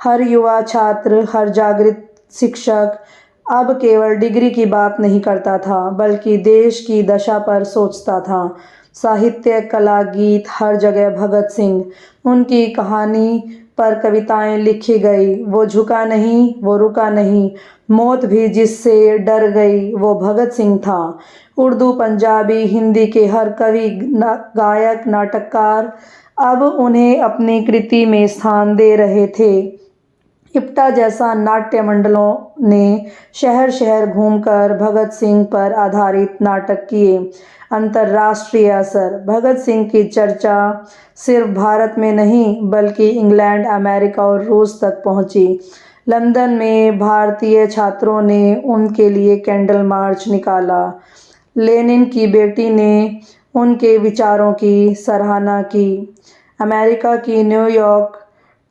हर युवा छात्र, हर जागृत शिक्षक अब केवल डिग्री की बात नहीं करता था, बल्कि देश की दशा पर सोचता था। साहित्य, कला, गीत, हर जगह भगत सिंह। उनकी कहानी पर कविताएं लिखी गई। वो झुका नहीं, वो रुका नहीं, मौत भी जिससे डर गई वो भगत सिंह था। उर्दू, पंजाबी, हिंदी के हर कवि, गायक, नाटककार अब उन्हें अपनी कृति में स्थान दे रहे थे। इप्टा जैसा नाट्य मंडलों ने शहर शहर घूमकर भगत सिंह पर आधारित नाटक किए। अंतर्राष्ट्रीय असर। भगत सिंह की चर्चा सिर्फ भारत में नहीं बल्कि इंग्लैंड, अमेरिका और रूस तक पहुंची। लंदन में भारतीय छात्रों ने उनके लिए कैंडल मार्च निकाला। लेनिन की बेटी ने उनके विचारों की सराहना की। अमेरिका की न्यूयॉर्क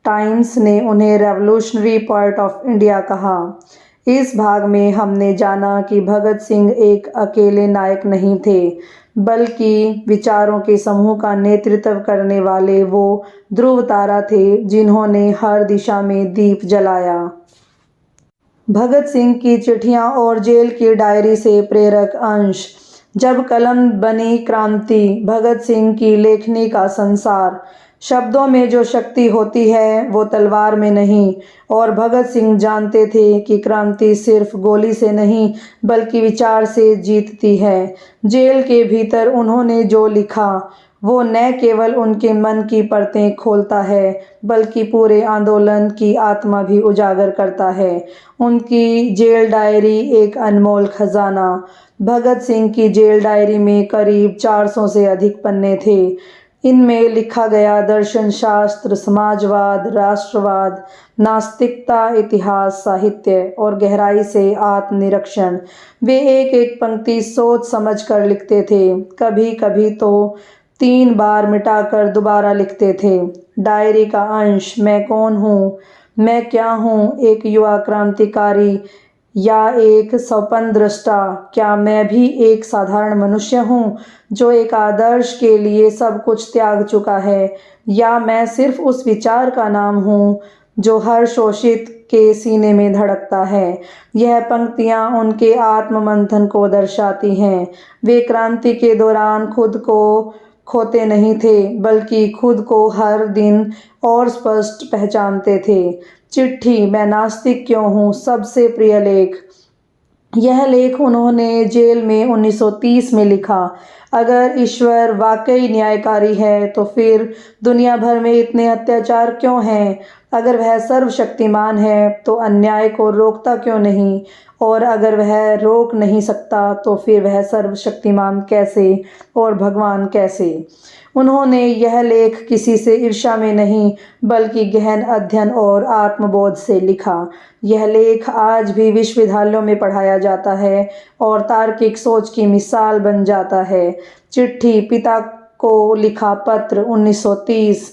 टाइम्स ने उन्हें रेवोल्यूशनरी पोएट ऑफ इंडिया कहा। इस भाग में हमने जाना कि भगत सिंह एक अकेले नायक नहीं थे, बल्कि विचारों के समूह का नेतृत्व करने वाले वो ध्रुव तारा थे जिन्होंने हर दिशा में दीप जलाया। भगत सिंह की चिट्ठियां और जेल की डायरी से प्रेरक अंश। जब कलम बनी क्रांति, भगत सिंह की लेखनी का संसार। शब्दों में जो शक्ति होती है वो तलवार में नहीं, और भगत सिंह जानते थे कि क्रांति सिर्फ गोली से नहीं बल्कि विचार से जीतती है। जेल के भीतर उन्होंने जो लिखा वो न केवल उनके मन की परतें खोलता है बल्कि पूरे आंदोलन की आत्मा भी उजागर करता है। उनकी जेल डायरी एक अनमोल खजाना। भगत सिंह की जेल डायरी में करीब 400 से अधिक पन्ने थे। इनमें लिखा गया दर्शन शास्त्र, समाजवाद, राष्ट्रवाद, नास्तिकता, इतिहास, साहित्य और गहराई से आत्मनिरीक्षण। वे एक एक पंक्ति सोच समझ कर लिखते थे, कभी कभी तो 3 बार मिटाकर दोबारा लिखते थे। डायरी का अंश। मैं कौन हूँ? मैं क्या हूँ? एक युवा क्रांतिकारी या एक स्वप्न दृष्टा? क्या मैं भी एक साधारण मनुष्य हूँ जो एक आदर्श के लिए सब कुछ त्याग चुका है? या मैं सिर्फ उस विचार का नाम हूँ जो हर शोषित के सीने में धड़कता है? यह पंक्तियाँ उनके आत्ममंथन को दर्शाती हैं। वे क्रांति के दौरान खुद को खोते नहीं थे, बल्कि खुद को हर दिन और स्पष्ट पहचानते थे। चिट्ठी, मैं नास्तिक क्यों हूँ? सबसे प्रिय लेख। यह लेख उन्होंने जेल में 1930 में लिखा। अगर ईश्वर वाकई न्यायकारी है तो फिर दुनिया भर में इतने अत्याचार क्यों हैं? अगर वह सर्वशक्तिमान है तो अन्याय को रोकता क्यों नहीं? और अगर वह रोक नहीं सकता तो फिर वह सर्वशक्तिमान कैसे और भगवान कैसे? उन्होंने यह लेख किसी से ईर्ष्या में नहीं, बल्कि गहन अध्ययन और आत्मबोध से लिखा। यह लेख आज भी विश्वविद्यालयों में पढ़ाया जाता है और तार्किक सोच की मिसाल बन जाता है। चिट्ठी, पिता को लिखा पत्र 1930।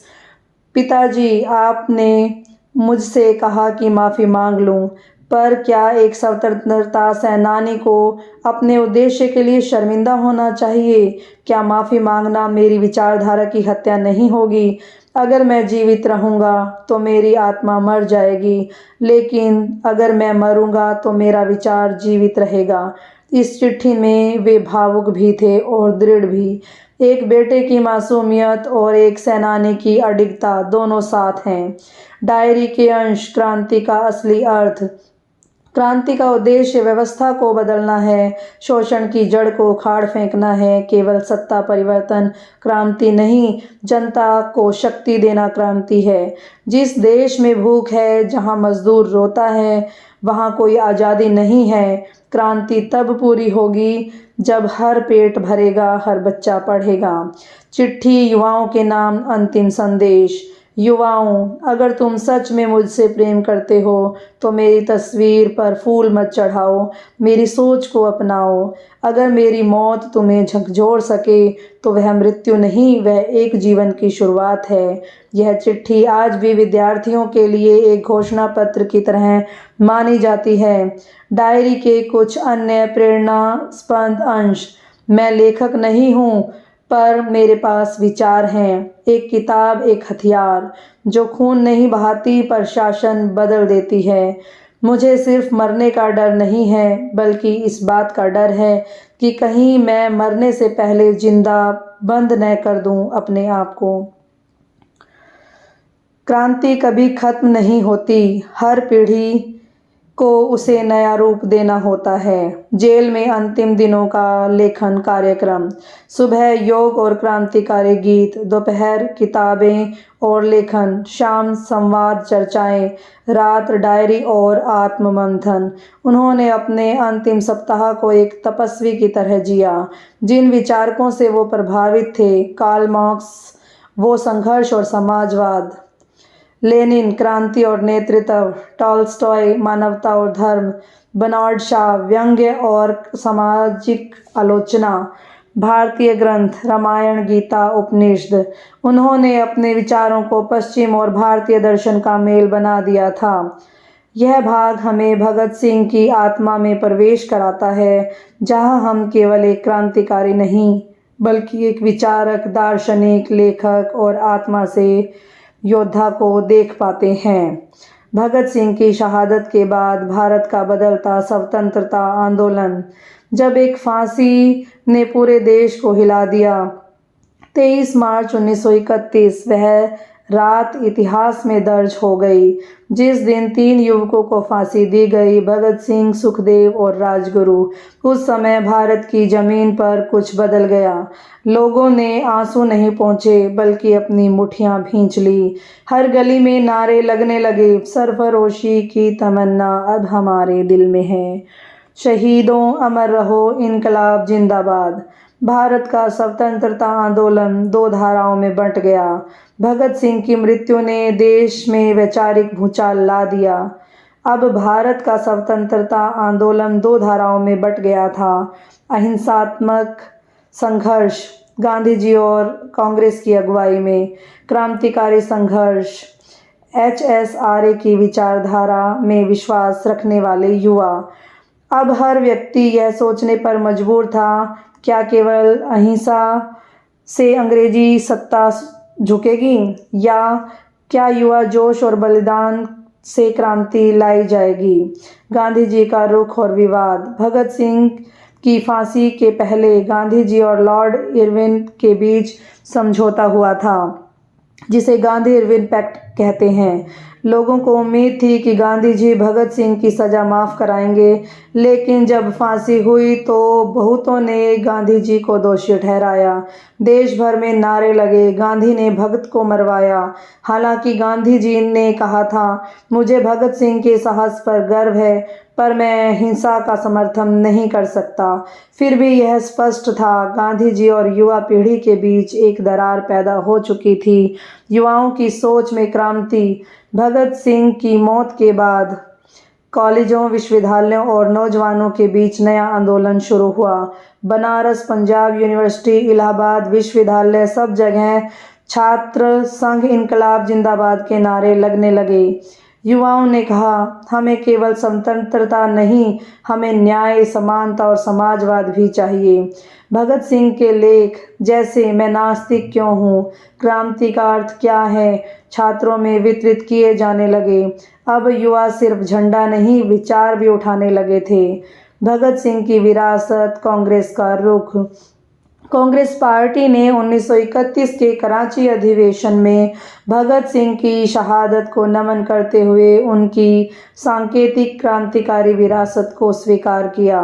पिताजी, आपने मुझसे कहा कि माफ़ी मांग लूं, पर क्या एक स्वतंत्रता सेनानी को अपने उद्देश्य के लिए शर्मिंदा होना चाहिए? क्या माफ़ी मांगना मेरी विचारधारा की हत्या नहीं होगी? अगर मैं जीवित रहूँगा तो मेरी आत्मा मर जाएगी, लेकिन अगर मैं मरूँगा तो मेरा विचार जीवित रहेगा। इस चिट्ठी में वे भावुक भी थे और दृढ़ भी। एक बेटे की मासूमियत और एक सेनानी की अडिगता दोनों साथ हैं। डायरी के अंश। क्रांति का असली अर्थ। क्रांति का उद्देश्य व्यवस्था को बदलना है, शोषण की जड़ को उखाड़ फेंकना है। केवल सत्ता परिवर्तन क्रांति नहीं, जनता को शक्ति देना क्रांति है। जिस देश में भूख है, जहां मजदूर रोता है, वहां कोई आज़ादी नहीं है। क्रांति तब पूरी होगी जब हर पेट भरेगा, हर बच्चा पढ़ेगा। चिट्ठी, युवाओं के नाम। अंतिम संदेश। युवाओं, अगर तुम सच में मुझसे प्रेम करते हो तो मेरी तस्वीर पर फूल मत चढ़ाओ, मेरी सोच को अपनाओ। अगर मेरी मौत तुम्हें झकझोर सके तो वह मृत्यु नहीं, वह एक जीवन की शुरुआत है। यह चिट्ठी आज भी विद्यार्थियों के लिए एक घोषणा पत्र की तरह मानी जाती है। डायरी के कुछ अन्य प्रेरणास्पद अंश। मैं लेखक नहीं हूँ, पर मेरे पास विचार हैं। एक किताब एक हथियार, जो खून नहीं बहाती पर शासन बदल देती है। मुझे सिर्फ मरने का डर नहीं है, बल्कि इस बात का डर है कि कहीं मैं मरने से पहले जिंदा बंद न कर दूं अपने आप को। क्रांति कभी खत्म नहीं होती, हर पीढ़ी को उसे नया रूप देना होता है। जेल में अंतिम दिनों का लेखन कार्यक्रम। सुबह योग और क्रांतिकारी गीत, दोपहर किताबें और लेखन, शाम संवाद चर्चाएं, रात डायरी और आत्ममंथन। उन्होंने अपने अंतिम सप्ताह को एक तपस्वी की तरह जिया। जिन विचारकों से वो प्रभावित थे, कार्ल मार्क्स, वो संघर्ष और समाजवाद, लेनिन क्रांति और नेतृत्व, टॉल्स्टॉय मानवता और धर्म, बर्नार्ड शॉ व्यंग्य और सामाजिक आलोचना, भारतीय ग्रंथ रामायण गीता उपनिषद। उन्होंने अपने विचारों को पश्चिम और भारतीय दर्शन का मेल बना दिया था। यह भाग हमें भगत सिंह की आत्मा में प्रवेश कराता है, जहां हम केवल एक क्रांतिकारी नहीं, बल्कि एक विचारक, दार्शनिक, लेखक और आत्मा से योद्धा को देख पाते हैं। भगत सिंह की शहादत के बाद भारत का बदलता स्वतंत्रता आंदोलन। जब एक फांसी ने पूरे देश को हिला दिया, 23 मार्च 1931, वह रात इतिहास में दर्ज हो गई। जिस दिन 3 युवकों को फांसी दी गई, भगत सिंह, सुखदेव और राजगुरु। उस समय भारत की जमीन पर कुछ बदल गया। लोगों ने आंसू नहीं पोंछे, बल्कि अपनी मुट्ठियां भींच ली। हर गली में नारे लगने लगे, सरफरोशी की तमन्ना अब हमारे दिल में है, शहीदों अमर रहो, इनकलाब जिंदाबाद। भारत का स्वतंत्रता आंदोलन 2 धाराओं में बंट गया। भगत सिंह की मृत्यु ने देश में वैचारिक भूचाल ला दिया। अब भारत का स्वतंत्रता आंदोलन 2 धाराओं में बंट गया था। अहिंसात्मक संघर्ष गांधी जी और कांग्रेस की अगुवाई में क्रांतिकारी संघर्ष HSRA की विचारधारा में विश्वास रखने वाले युवा। अब हर व्यक्ति यह सोचने पर मजबूर था, क्या केवल अहिंसा से अंग्रेजी सत्ता झुकेगी, या क्या युवा जोश और बलिदान से क्रांति लाई जाएगी। गांधी जी का रुख और विवाद। भगत सिंह की फांसी के पहले गांधी जी और लॉर्ड इरविन के बीच समझौता हुआ था, जिसे गांधी इरविन पैक्ट कहते हैं। लोगों को उम्मीद थी कि गांधी जी भगत सिंह की सज़ा माफ़ कराएंगे, लेकिन जब फांसी हुई तो बहुतों ने गांधी जी को दोषी ठहराया। देश भर में नारे लगे, गांधी ने भगत को मरवाया। हालांकि गांधी जी ने कहा था, मुझे भगत सिंह के साहस पर गर्व है, पर मैं हिंसा का समर्थन नहीं कर सकता। फिर भी यह स्पष्ट था, गांधी जी और युवा पीढ़ी के बीच एक दरार पैदा हो चुकी थी। युवाओं की सोच में क्रांति। भगत सिंह की मौत के बाद कॉलेजों, विश्वविद्यालयों और नौजवानों के बीच नया आंदोलन शुरू हुआ। बनारस, पंजाब यूनिवर्सिटी, इलाहाबाद विश्वविद्यालय, सब जगह छात्र संघ इनकलाब जिंदाबाद के नारे लगने लगे। युवाओं ने कहा, हमें केवल स्वतंत्रता नहीं, हमें न्याय, समानता और समाजवाद भी चाहिए। भगत सिंह के लेख जैसे मैं नास्तिक क्यों हूँ, क्रांति का अर्थ क्या है, छात्रों में वितरित किए जाने लगे। अब युवा सिर्फ झंडा नहीं, विचार भी उठाने लगे थे। भगत सिंह की विरासत, कांग्रेस का रुख। कांग्रेस पार्टी ने 1931 के कराची अधिवेशन में भगत सिंह की शहादत को नमन करते हुए उनकी सांकेतिक क्रांतिकारी विरासत को स्वीकार किया,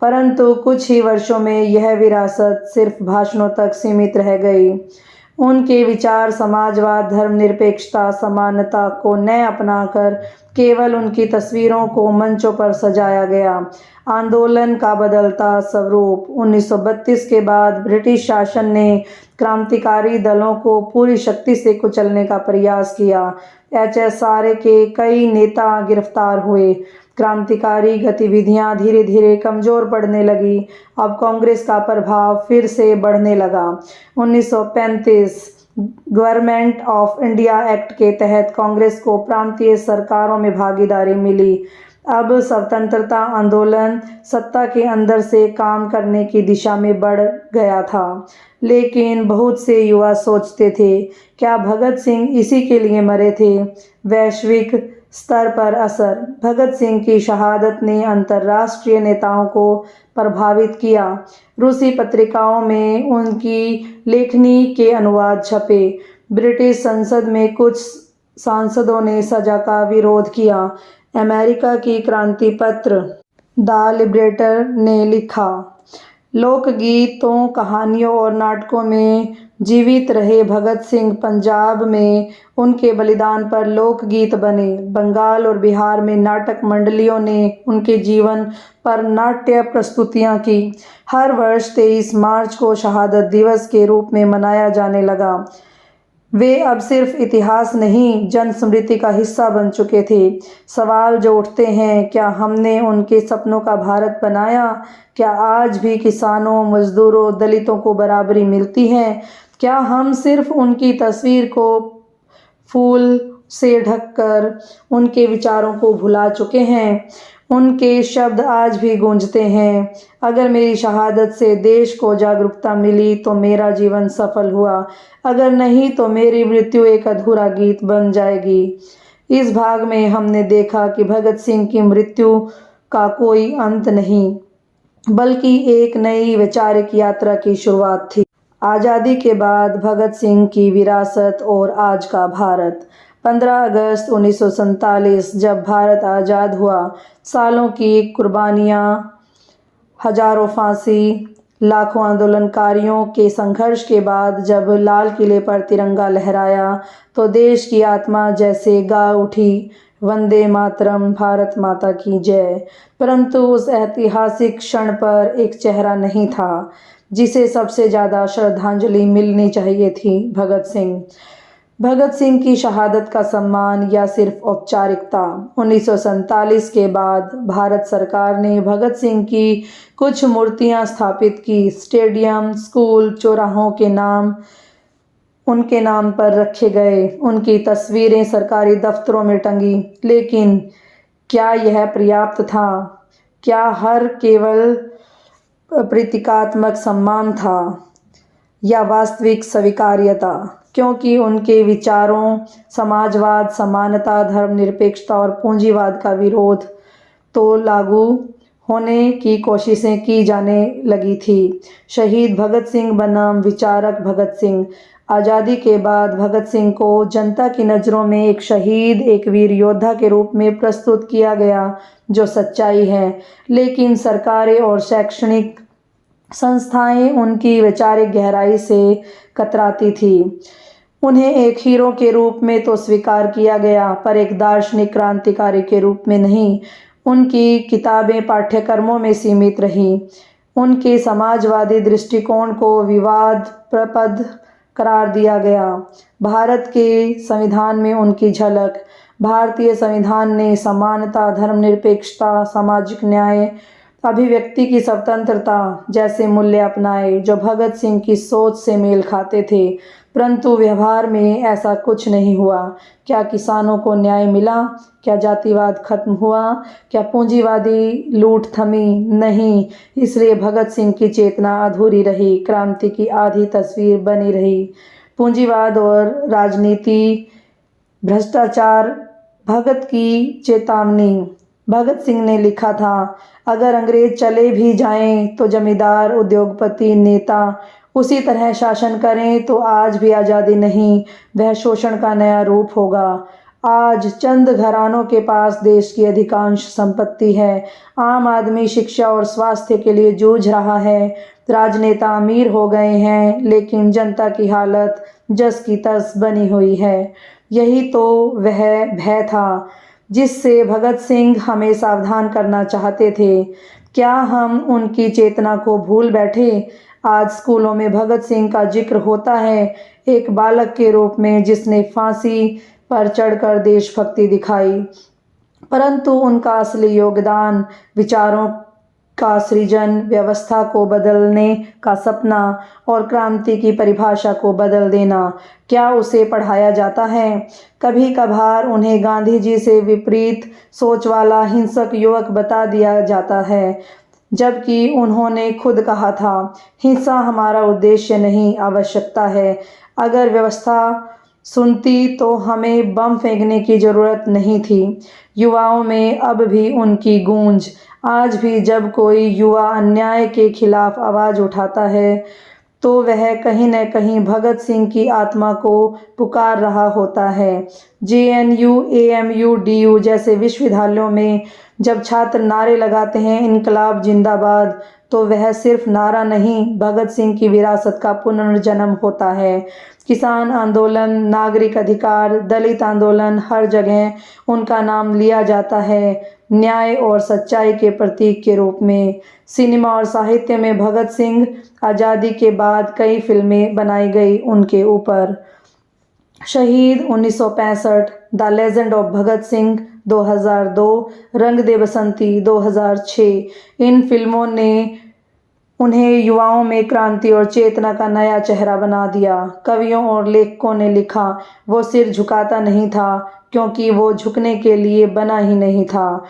परंतु कुछ ही वर्षों में यह विरासत सिर्फ भाषणों तक सीमित रह गई। उनके विचार समाजवाद, धर्मनिरपेक्षता, समानता को न अपनाकर केवल उनकी तस्वीरों को मंचों पर सजाया गया। आंदोलन का बदलता स्वरूप। 1932 के बाद ब्रिटिश शासन ने क्रांतिकारी दलों को पूरी शक्ति से कुचलने का प्रयास किया। HSRA के कई नेता गिरफ्तार हुए। क्रांतिकारी गतिविधियां धीरे धीरे कमज़ोर पड़ने लगी। अब कांग्रेस का प्रभाव फिर से बढ़ने लगा। 1935 गवर्नमेंट ऑफ इंडिया एक्ट के तहत कांग्रेस को प्रांतीय सरकारों में भागीदारी मिली। अब स्वतंत्रता आंदोलन सत्ता के अंदर से काम करने की दिशा में बढ़ गया था। लेकिन बहुत से युवा सोचते थे, क्या भगत सिंह इसी के लिए मरे थे। वैश्विक स्तर पर असर। भगत सिंह की शहादत ने अंतर्राष्ट्रीय नेताओं को प्रभावित किया। रूसी पत्रिकाओं में उनकी लेखनी के अनुवाद छपे। ब्रिटिश संसद में कुछ सांसदों ने सजा का विरोध किया। अमेरिका की क्रांति पत्र द लिबरेटर ने लिखा, लोकगीतों, कहानियों और नाटकों में जीवित रहे भगत सिंह पंजाब में उनके बलिदान पर लोकगीत बने। बंगाल और बिहार में नाटक मंडलियों ने उनके जीवन पर नाट्य प्रस्तुतियां की। हर वर्ष 23 मार्च को शहादत दिवस के रूप में मनाया जाने लगा। वे अब सिर्फ इतिहास नहीं, जन स्मृति का हिस्सा बन चुके थे। सवाल जो उठते हैं, क्या हमने उनके सपनों का भारत बनाया? क्या आज भी किसानों, मजदूरों, दलितों को बराबरी मिलती है? क्या हम सिर्फ उनकी तस्वीर को फूल से ढककर उनके विचारों को भुला चुके हैं? उनके शब्द आज भी गूंजते हैं, अगर मेरी शहादत से देश को जागरूकता मिली तो मेरा जीवन सफल हुआ, अगर नहीं तो मेरी मृत्यु एक अधूरा गीत बन जाएगी। इस भाग में हमने देखा कि भगत सिंह की मृत्यु का कोई अंत नहीं, बल्कि एक नई वैचारिक यात्रा की शुरुआत थी। आज़ादी के बाद भगत सिंह की विरासत और आज का भारत। 15 अगस्त 1947 जब भारत आज़ाद हुआ, सालों की कुर्बानियाँ, हजारों फांसी, लाखों आंदोलनकारियों के संघर्ष के बाद जब लाल किले पर तिरंगा लहराया तो देश की आत्मा जैसे गा उठी, वंदे मातरम, भारत माता की जय। परंतु उस ऐतिहासिक क्षण पर एक चेहरा नहीं था जिसे सबसे ज़्यादा श्रद्धांजलि मिलनी चाहिए थी, भगत सिंह। भगत सिंह की शहादत का सम्मान या सिर्फ औपचारिकता। 1947 के बाद भारत सरकार ने भगत सिंह की कुछ मूर्तियां स्थापित की। स्टेडियम, स्कूल, चौराहों के नाम उनके नाम पर रखे गए। उनकी तस्वीरें सरकारी दफ्तरों में टंगी। लेकिन क्या यह पर्याप्त था? क्या हर केवल प्रतीकात्मक सम्मान था या वास्तविक स्वीकार्यता? क्योंकि उनके विचारों, समाजवाद, समानता, धर्मनिरपेक्षता और पूंजीवाद का विरोध तो लागू होने की कोशिशें की जाने लगी थी। शहीद भगत सिंह बनाम विचारक भगत सिंह। आज़ादी के बाद भगत सिंह को जनता की नज़रों में एक शहीद, एक वीर योद्धा के रूप में प्रस्तुत किया गया, जो सच्चाई है। लेकिन सरकारें और शैक्षणिक संस्थाएं उनकी वैचारिक गहराई से कतराती थी। उन्हें एक हीरो के रूप में तो स्वीकार किया गया, पर एक दार्शनिक क्रांतिकारी के रूप में नहीं। उनकी किताबें पाठ्यक्रमों में सीमित रहीं। उनके समाजवादी दृष्टिकोण को विवादास्पद करार दिया गया। भारत के संविधान में उनकी झलक। भारतीय संविधान ने समानता, धर्मनिरपेक्षता, सामाजिक न्याय, अभिव्यक्ति की स्वतंत्रता जैसे मूल्य अपनाए, जो भगत सिंह की सोच से मेल खाते थे। परंतु व्यवहार में ऐसा कुछ नहीं हुआ। क्या किसानों को न्याय मिला? क्या जातिवाद खत्म हुआ? क्या पूंजीवादी लूट थमी? नहीं। इसलिए भगत सिंह की चेतना अधूरी रही, क्रांति की आधी तस्वीर बनी रही। पूंजीवाद और राजनीति, भ्रष्टाचार, भगत की चेतावनी। भगत सिंह ने लिखा था, अगर अंग्रेज चले भी जाएं तो जमींदार, उद्योगपति, नेता उसी तरह शासन करें तो आज भी आज़ादी नहीं, वह शोषण का नया रूप होगा। आज चंद घरानों के पास देश की अधिकांश संपत्ति है। आम आदमी शिक्षा और स्वास्थ्य के लिए जूझ रहा है। राजनेता अमीर हो गए हैं, लेकिन जनता की हालत जस की तस बनी हुई है। यही तो वह भय था जिससे भगत सिंह हमें सावधान करना चाहते थे। क्या हम उनकी चेतना को भूल बैठे? आज स्कूलों में भगत सिंह का जिक्र होता है, एक बालक के रूप में जिसने फांसी पर चढ़कर देशभक्ति दिखाई। परंतु उनका असली योगदान विचारों का सृजन, व्यवस्था को बदलने का सपना और क्रांति की परिभाषा को बदल देना, क्या उसे पढ़ाया जाता है? कभी कभार उन्हें गांधी जी से विपरीत सोच वाला हिंसक युवक बता दिया जाता है, जबकि उन्होंने खुद कहा था, हिंसा हमारा उद्देश्य नहीं, आवश्यकता है। अगर व्यवस्था सुनती तो हमें बम फेंकने की जरूरत नहीं थी। युवाओं में अब भी उनकी गूंज। आज भी जब कोई युवा अन्याय के खिलाफ आवाज उठाता है तो वह कहीं न कहीं भगत सिंह की आत्मा को पुकार रहा होता है। JNU, AMU, DU जैसे विश्वविद्यालयों में जब छात्र नारे लगाते हैं, इनकलाब जिंदाबाद, तो वह सिर्फ नारा नहीं, भगत सिंह की विरासत का पुनर्जन्म होता है। किसान आंदोलन, नागरिक अधिकार, दलित आंदोलन, हर जगह उनका नाम लिया जाता है, न्याय और सच्चाई के प्रतीक के रूप में। सिनेमा और साहित्य में भगत सिंह, आज़ादी के बाद कई फिल्में बनाई गई उनके ऊपर। शहीद 1965, the legend of Bhagat Singh 2002, रंग दे बसंती 2006। इन फिल्मों ने उन्हें युवाओं में क्रांति और चेतना का नया चेहरा बना दिया। कवियों और लेखकों ने लिखा, वो सिर झुकाता नहीं था क्योंकि वो झुकने के लिए बना ही नहीं था।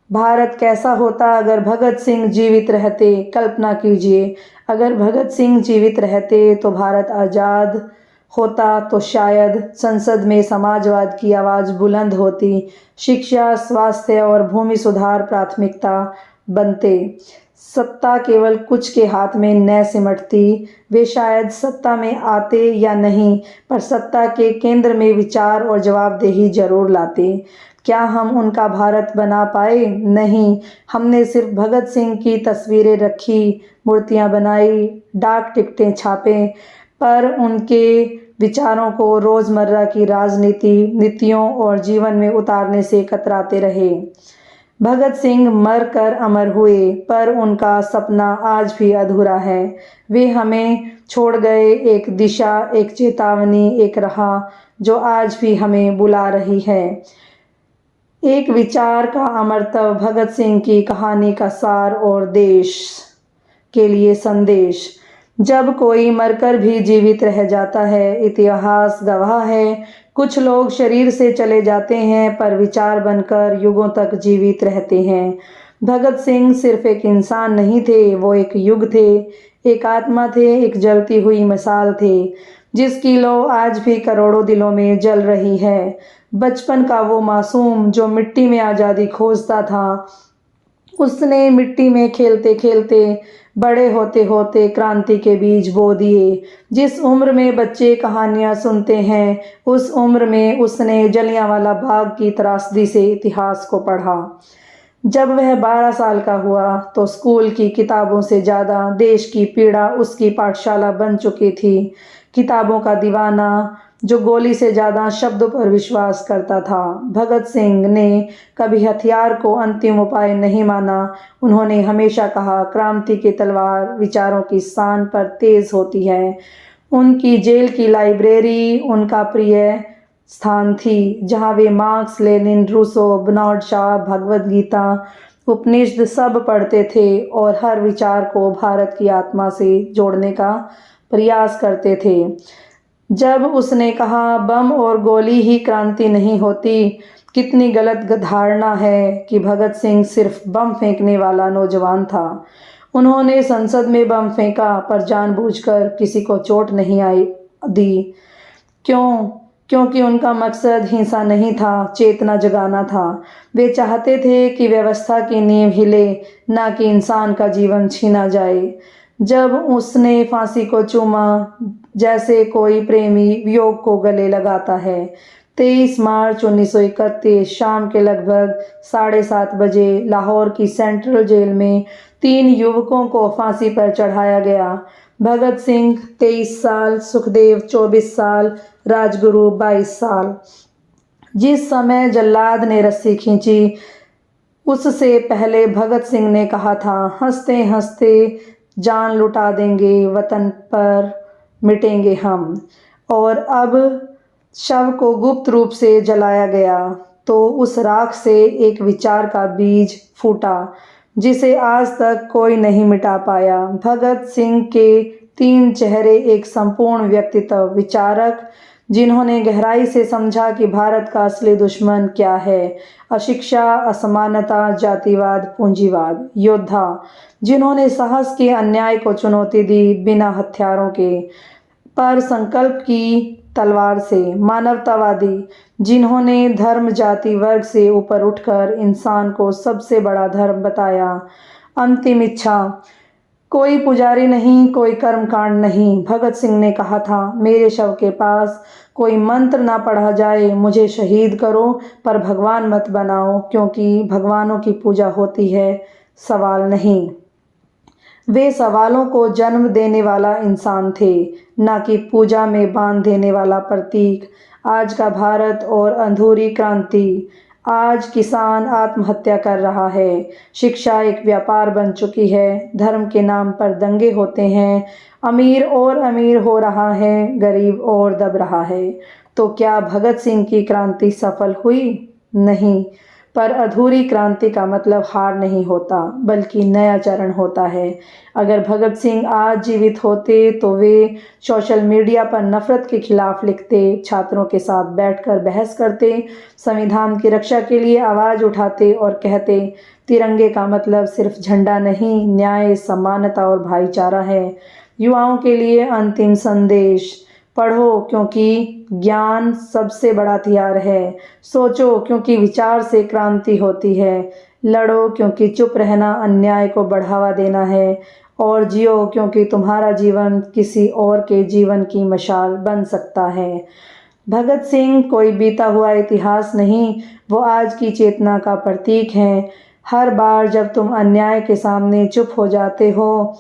भारत कैसा होता अगर भगत सिंह जीवित रहते? कल्पना कीजिए, अगर भगत सिंह जीवित रहते तो भारत आज़ाद होता, तो शायद संसद में समाजवाद की आवाज़ बुलंद होती, शिक्षा, स्वास्थ्य और भूमि सुधार प्राथमिकता बनते। सत्ता केवल कुछ के हाथ में न सिमटती। वे शायद सत्ता में आते या नहीं, पर सत्ता के केंद्र में विचार और जवाबदेही जरूर लाते। क्या हम उनका भारत बना पाए? नहीं। हमने सिर्फ भगत सिंह की तस्वीरें रखी, मूर्तियां बनाई, डाक टिकटें छापे, पर उनके विचारों को रोज़मर्रा की राजनीति, नीतियों और जीवन में उतारने से कतराते रहे। भगत सिंह मरकर अमर हुए, पर उनका सपना आज भी अधूरा है। वे हमें छोड़ गए एक दिशा, एक चेतावनी, एक राह जो आज भी हमें बुला रही है। एक विचार का अमरत्व, भगत सिंह की कहानी का सार और देश के लिए संदेश। जब कोई मरकर भी जीवित रह जाता है, इतिहास गवाह है, कुछ लोग शरीर से चले जाते हैं पर विचार बनकर युगों तक जीवित रहते हैं। भगत सिंह सिर्फ एक इंसान नहीं थे, वो एक युग थे, एक आत्मा थे, एक जलती हुई मिसाल थे, जिसकी लौ आज भी करोड़ों दिलों में जल रही है। बचपन का वो मासूम जो मिट्टी में आज़ादी खोजता था, उसने मिट्टी में खेलते खेलते बड़े होते होते क्रांति के बीज बो दिए। जिस उम्र में बच्चे कहानियाँ सुनते हैं, उस उम्र में उसने जलियांवाला बाग की त्रासदी से इतिहास को पढ़ा। जब वह 12 साल का हुआ तो स्कूल की किताबों से ज़्यादा देश की पीड़ा उसकी पाठशाला बन चुकी थी। किताबों का दीवाना जो गोली से ज़्यादा शब्दों पर विश्वास करता था। भगत सिंह ने कभी हथियार को अंतिम उपाय नहीं माना। उन्होंने हमेशा कहा, क्रांति की तलवार विचारों की शान पर तेज होती है। उनकी जेल की लाइब्रेरी उनका प्रिय स्थान थी, जहाँ वे Marx, Lenin, Rousseau, Bernard Shaw, Bhagavad Gita, Upanishad सब पढ़ते थे और हर विचार को भारत की आत्मा से जोड़ने का प्रयास करते थे। जब उसने कहा, बम और गोली ही क्रांति नहीं होती, कितनी गलत धारणा है कि भगत सिंह सिर्फ बम फेंकने वाला नौजवान था। उन्होंने संसद में बम फेंका पर जानबूझकर किसी को चोट नहीं आई दी। क्यों? क्योंकि उनका मकसद हिंसा नहीं था, चेतना जगाना था। वे चाहते थे कि व्यवस्था की नींव हिले, ना कि इंसान का जीवन छीना जाए। जब उसने फांसी को चूमा, जैसे कोई प्रेमी वियोग को गले लगाता है। 23 मार्च 1931 शाम के लगभग 7:30 बजे लाहौर की सेंट्रल जेल में 3 युवकों को फांसी पर चढ़ाया गया। भगत सिंह 23 साल, सुखदेव 24 साल, राजगुरु 22 साल। जिस समय जल्लाद ने रस्सी खींची, उससे पहले भगत सिंह ने कहा था, हंसते हंसते जान लुटा देंगे, वतन पर मिटेंगे हम। और अब शव को गुप्त रूप से जलाया गया तो उस राख से एक विचार का बीज फूटा, जिसे आज तक कोई नहीं मिटा पाया। भगत सिंह के 3 चेहरे, एक संपूर्ण व्यक्तित्व, विचारक जिन्होंने गहराई से समझा कि भारत का असली दुश्मन क्या है, अशिक्षा, असमानता, जातिवाद, पूंजीवाद। योद्धा जिन्होंने साहस के अन्याय को चुनौती दी बिना हथियारों के, पर संकल्प की तलवार से। मानवतावादी जिन्होंने धर्म, जाति, वर्ग से ऊपर उठकर इंसान को सबसे बड़ा धर्म बताया। अंतिम इच्छा, कोई पुजारी नहीं, कोई कर्मकांड नहीं। भगत सिंह ने कहा था, मेरे शव के पास कोई मंत्र ना पढ़ा जाए, मुझे शहीद करो पर भगवान मत बनाओ, क्योंकि भगवानों की पूजा होती है, सवाल नहीं। वे सवालों को जन्म देने वाला इंसान थे, ना कि पूजा में बांध देने वाला प्रतीक। आज का भारत और अधूरी क्रांति। आज किसान आत्महत्या कर रहा है, शिक्षा एक व्यापार बन चुकी है, धर्म के नाम पर दंगे होते हैं, अमीर और अमीर हो रहा है, गरीब और दब रहा है। तो क्या भगत सिंह की क्रांति सफल हुई? नहीं, पर अधूरी क्रांति का मतलब हार नहीं होता, बल्कि नया चरण होता है। अगर भगत सिंह आज जीवित होते तो वे सोशल मीडिया पर नफरत के खिलाफ लिखते, छात्रों के साथ बैठकर बहस करते, संविधान की रक्षा के लिए आवाज़ उठाते और कहते, तिरंगे का मतलब सिर्फ झंडा नहीं, न्याय, समानता और भाईचारा है। युवाओं के लिए अंतिम संदेश, पढ़ो क्योंकि ज्ञान सबसे बड़ा हथियार है, सोचो क्योंकि विचार से क्रांति होती है, लड़ो क्योंकि चुप रहना अन्याय को बढ़ावा देना है, और जियो क्योंकि तुम्हारा जीवन किसी और के जीवन की मशाल बन सकता है। भगत सिंह कोई बीता हुआ इतिहास नहीं, वो आज की चेतना का प्रतीक हैं। हर बार जब तुम अन्याय के सामने चुप हो जाते हो,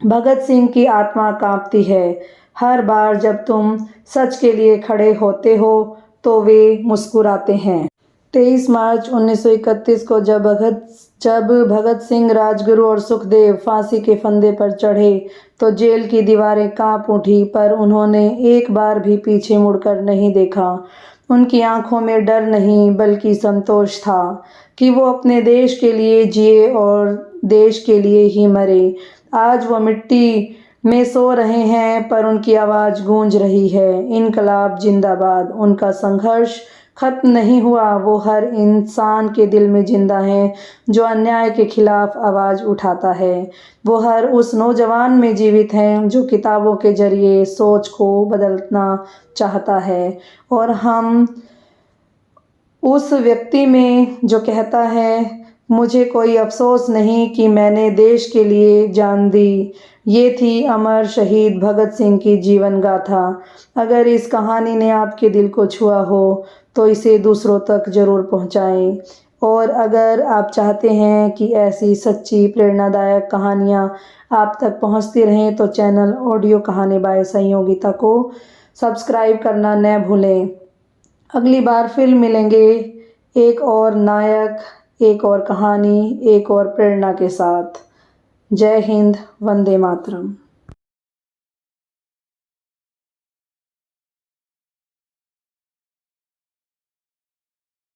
भगत सिंह की आत्मा कांपती है। हर बार जब तुम सच के लिए खड़े होते हो तो वे मुस्कुराते हैं। 23 मार्च 1931 को जब भगत सिंह, राजगुरु और सुखदेव फांसी के फंदे पर चढ़े तो जेल की दीवारें कांप उठी, पर उन्होंने एक बार भी पीछे मुड़कर नहीं देखा। उनकी आंखों में डर नहीं बल्कि संतोष था कि वो अपने देश के लिए जिए और देश के लिए ही मरे। आज वो मिट्टी में सो रहे हैं, पर उनकी आवाज़ गूंज रही है, इनकलाब जिंदाबाद। उनका संघर्ष खत्म नहीं हुआ, वो हर इंसान के दिल में जिंदा है जो अन्याय के खिलाफ आवाज़ उठाता है। वो हर उस नौजवान में जीवित है जो किताबों के जरिए सोच को बदलना चाहता है, और हम उस व्यक्ति में जो कहता है, मुझे कोई अफसोस नहीं कि मैंने देश के लिए जान दी। ये थी अमर शहीद भगत सिंह की जीवन गाथा। अगर इस कहानी ने आपके दिल को छुआ हो तो इसे दूसरों तक ज़रूर पहुंचाएं। और अगर आप चाहते हैं कि ऐसी सच्ची प्रेरणादायक कहानियाँ आप तक पहुंचती रहें तो चैनल ऑडियो कहानी बाय संयोगिता को सब्सक्राइब करना न भूलें। अगली बार फिर मिलेंगे एक और नायक, एक और कहानी, एक और प्रेरणा के साथ। जय हिंद, वंदे मातरम।